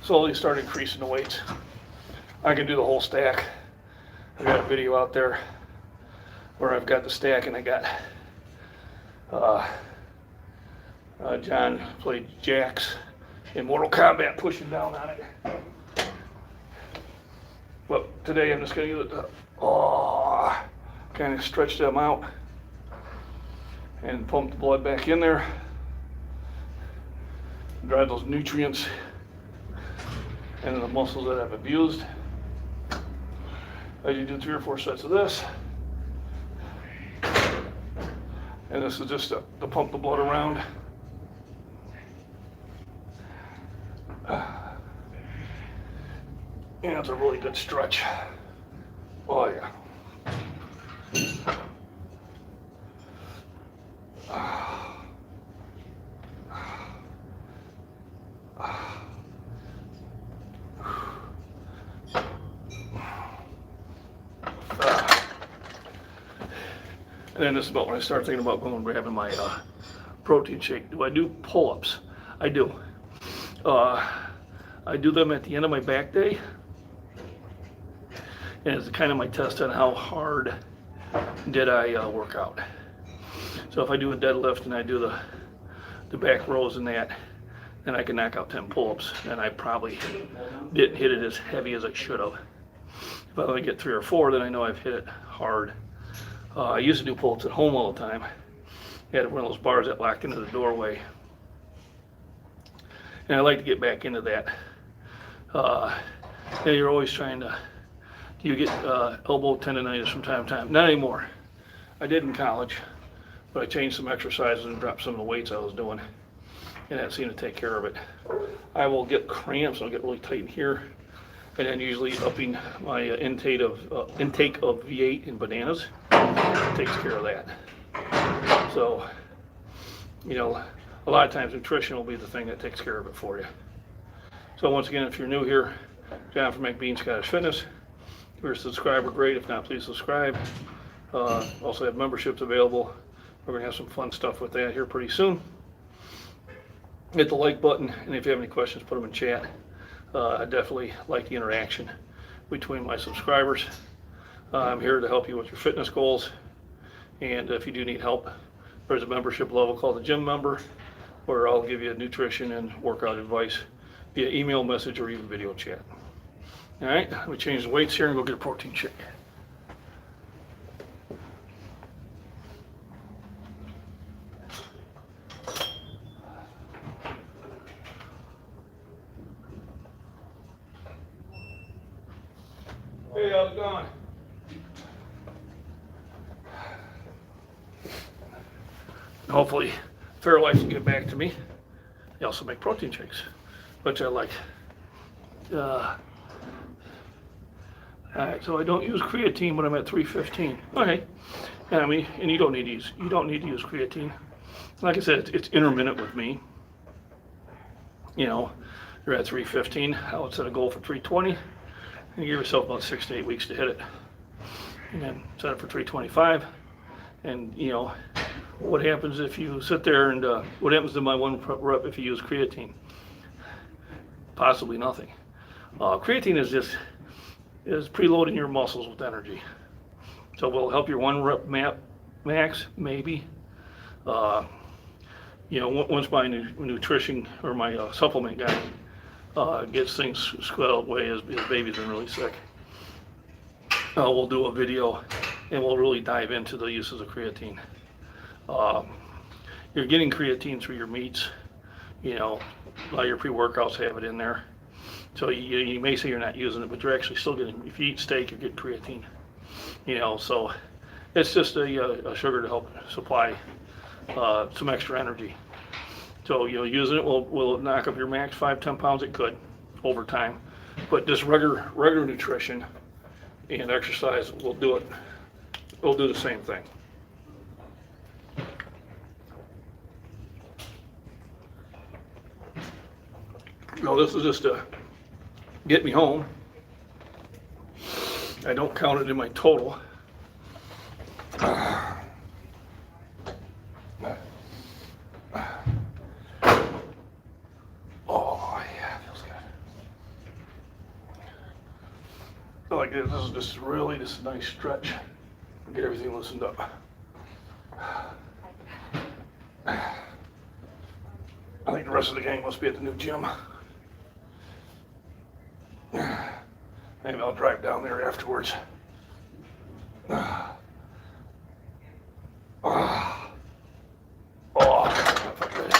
slowly start increasing the weights. I can do the whole stack. I've got a video out there where I've got the stack and I got John played Jax in Mortal Kombat pushing down on it. But today I'm just going to use it to kind of stretch them out and pump the blood back in there, drive those nutrients into the muscles that I've abused. As you do 3 or 4 sets of this, and this is just to pump the blood around. Yeah, it's a really good stretch. Oh yeah. And then this is about when I start thinking about going and grabbing my protein shake. Do I do pull-ups? I do. I do them at the end of my back day. And it's kind of my test on how hard did I work out. So if I do a deadlift and I do the back rows and that, then I can knock out 10 pull-ups. And I probably didn't hit it as heavy as I should have. If I only get 3 or 4, then I know I've hit it hard. I used to do pull-ups at home all the time. I had one of those bars that locked into the doorway. And I like to get back into that. You're always trying to, you get elbow tendonitis from time to time. Not anymore. I did in college, but I changed some exercises and dropped some of the weights I was doing. And that seemed to take care of it. I will get cramps, I'll get really tight in here. And then usually upping my intake of V8 and bananas takes care of that. So, you know, a lot of times nutrition will be the thing that takes care of it for you. So once again, if you're new here, John from McBean Scottish Fitness. If you're a subscriber, great. If not, please subscribe. Also have memberships available. We're gonna have some fun stuff with that here pretty soon. Hit the like button, and if you have any questions, put them in chat. I definitely like the interaction between my subscribers. I'm here to help you with your fitness goals. And if you do need help, there's a membership level called the Gym Member, where I'll give you nutrition and workout advice via email, message, or even video chat. All right, let me change the weights here and go get a protein shake. Hey, how's it going? Hopefully, Fairlife will get back to me. They also make protein shakes, which I like. All right, so I don't use creatine when I'm at 315. Okay, and I mean, and you don't need to use creatine. Like I said, it's intermittent with me. You know, you're at 315. I would set a goal for 320. And you give yourself about 6 to 8 weeks to hit it. And then set it for 325. And you know, what happens if you sit there and what happens to my one rep if you use creatine? Possibly nothing. Creatine is preloading your muscles with energy. So will it help your one rep max? Maybe. You know, once my nutrition or my supplement guy gets things squared away, his baby's been really sick. We'll do a video and we'll really dive into the uses of creatine. You're getting creatine through your meats. You know, a lot of your pre-workouts have it in there. So you may say you're not using it, but you're actually still getting, if you eat steak, you're getting creatine. You know, so it's just a sugar to help supply some extra energy. So, you know, using it will knock up your max 5-10 pounds. It could over time, but just regular nutrition and exercise will do it. Will do the same thing. No, this is just to get me home. I don't count it in my total. Oh yeah, feels good. I like this. This is just really just a nice stretch. Get everything loosened up. I think the rest of the gang must be at the new gym. Maybe I'll drive down there afterwards. That felt good.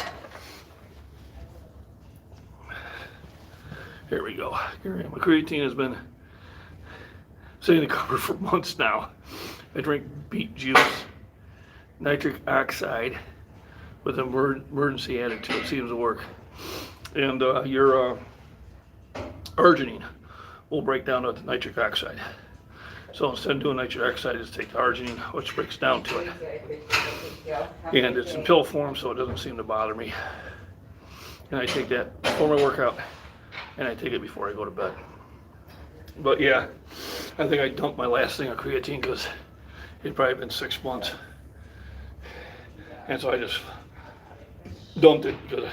Here we go. Here I am. My creatine has been sitting in the cupboard for months now. I drink beet juice, nitric oxide with emergency added to it. Seems to work. And your arginine. will break down to nitric oxide. So instead of doing nitric oxide, just take the arginine, which breaks down to it. And it's in pill form, so it doesn't seem to bother me. And I take that before my workout, and I take it before I go to bed. But yeah, I think I dumped my last thing of creatine because it'd probably been 6 months. And so I just dumped it because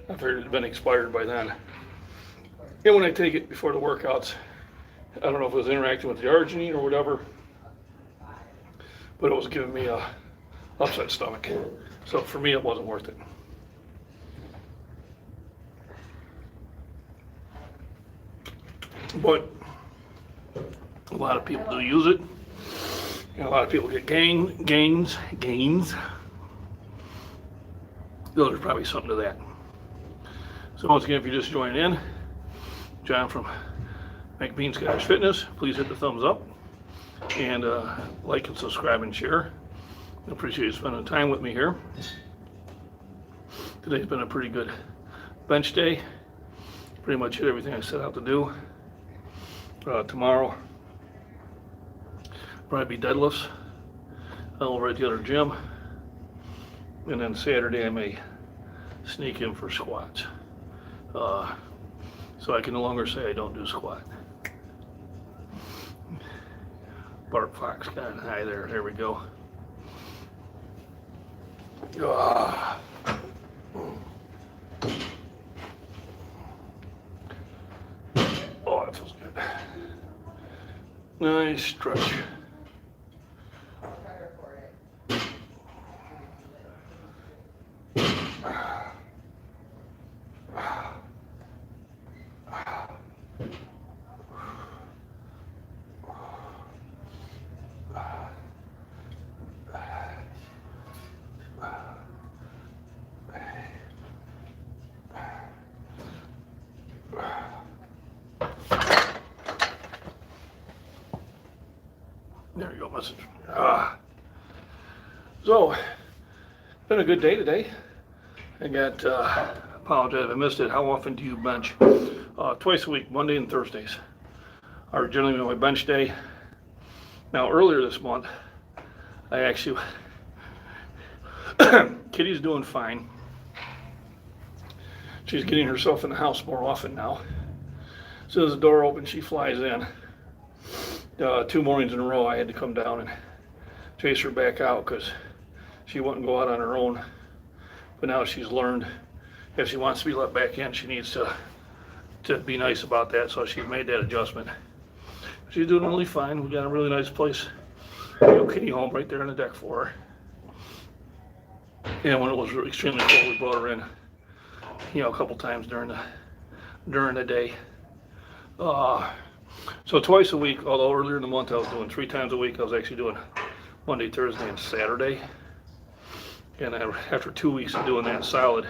I figured it had been expired by then. And when I take it before the workouts, I don't know if it was interacting with the arginine or whatever, but it was giving me a upset stomach. So for me, it wasn't worth it. But a lot of people do use it, and a lot of people get gains. There's probably something to that. So once again, if you're just joining in, John from McBean Scottish Fitness, please hit the thumbs up and like and subscribe and share. I appreciate you spending time with me here. Today's been a pretty good bench day. Pretty much hit everything I set out to do. Tomorrow, probably be deadlifts over at the other gym. And then Saturday I may sneak in for squats. So I can no longer say I don't do squat. Bart Fox got an eye there. There we go. Ah. Oh, that feels good. Nice stretch. There you go, message. So, been a good day today. I got, apologize if I missed it. How often do you bench? Twice a week, Monday and Thursdays are generally my bench day. Now, earlier this month, I actually, Kitty's doing fine. She's getting herself in the house more often now. As soon as the door opens, she flies in. 2 mornings in a row, I had to come down and chase her back out because she wouldn't go out on her own. But now she's learned if she wants to be let back in, she needs to be nice about that. So she's made that adjustment. She's doing really fine. We got a really nice place, kitty home right there on the deck for her. And when it was extremely cold, we brought her in, a couple times during the day. So twice a week, although earlier in the month I was doing 3 times a week, I was actually doing Monday, Thursday, and Saturday. And after 2 weeks of doing that solid,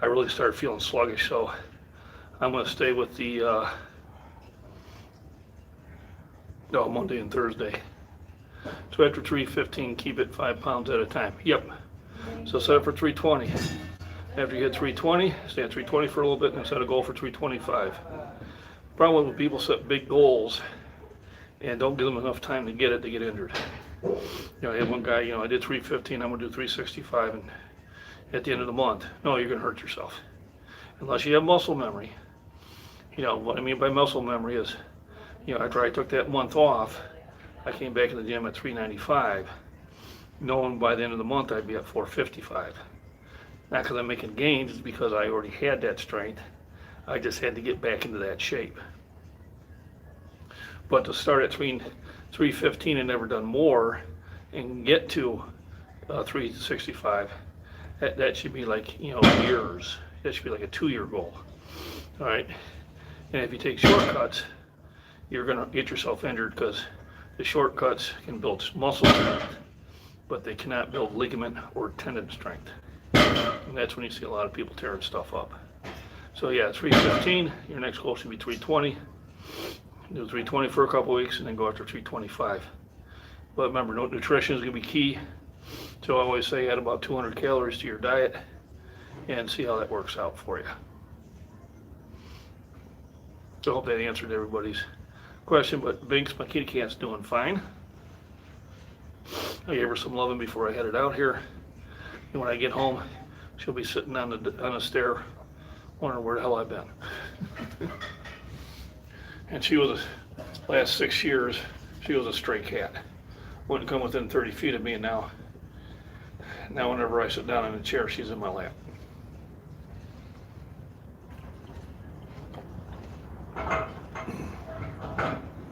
I really started feeling sluggish. So I'm going to stay with the Monday and Thursday. So after 315, keep it 5 pounds at a time. Yep. So set up for 320. After you hit 320, stay at 320 for a little bit and set a goal for 325. Problem with people set big goals and don't give them enough time to get it, they get injured. I had one guy, I did 315, I'm gonna do 365 and at the end of the month. No, you're gonna hurt yourself. Unless you have muscle memory. What I mean by muscle memory is, after I took that month off, I came back in the gym at 395, knowing by the end of the month I'd be at 455. Not because I'm making gains, it's because I already had that strength. I just had to get back into that shape. But to start at 315 and never done more and get to 365, that should be like, years. That should be like a 2-year goal. All right. And if you take shortcuts, you're going to get yourself injured because the shortcuts can build muscle strength, but they cannot build ligament or tendon strength. And that's when you see a lot of people tearing stuff up. So yeah, 315, your next goal should be 320. Do 320 for a couple weeks and then go after 325. But remember, nutrition is going to be key. So I always say add about 200 calories to your diet and see how that works out for you. So I hope that answered everybody's question. But Binks, my kitty cat's doing fine. I gave her some loving before I headed out here. And when I get home, she'll be sitting on the stair, wondering where the hell I've been. And she was, last 6 years, she was a stray cat. Wouldn't come within 30 feet of me, and now whenever I sit down in a chair, she's in my lap.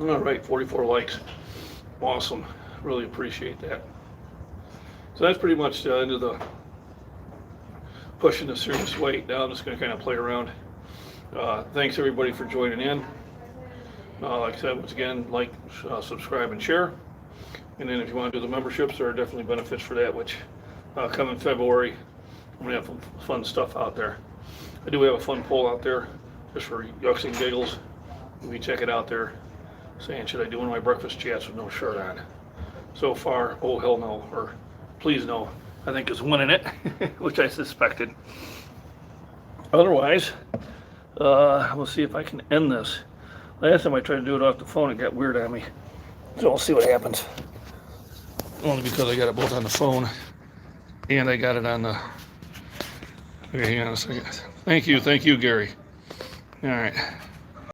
All right, 44 likes. Awesome. Really appreciate that. So that's pretty much the end of the pushing the serious weight. Now I'm just going to kind of play around. Thanks everybody for joining in. Like I said, once again, like, subscribe, and share. And then if you want to do the memberships, there are definitely benefits for that, which come in February. I'm going to have some fun stuff out there. I do have a fun poll out there just for yucks and giggles. Maybe check it out there, saying, should I do one of my breakfast chats with no shirt on? So far, oh hell no, or please no, I think is winning it, which I suspected. Otherwise, we'll see if I can end this. Last time I tried to do it off the phone, it got weird on me. So we'll see what happens. Only because I got it both on the phone and I got it on the... Okay, hang on a second. Thank you, Gary. All right.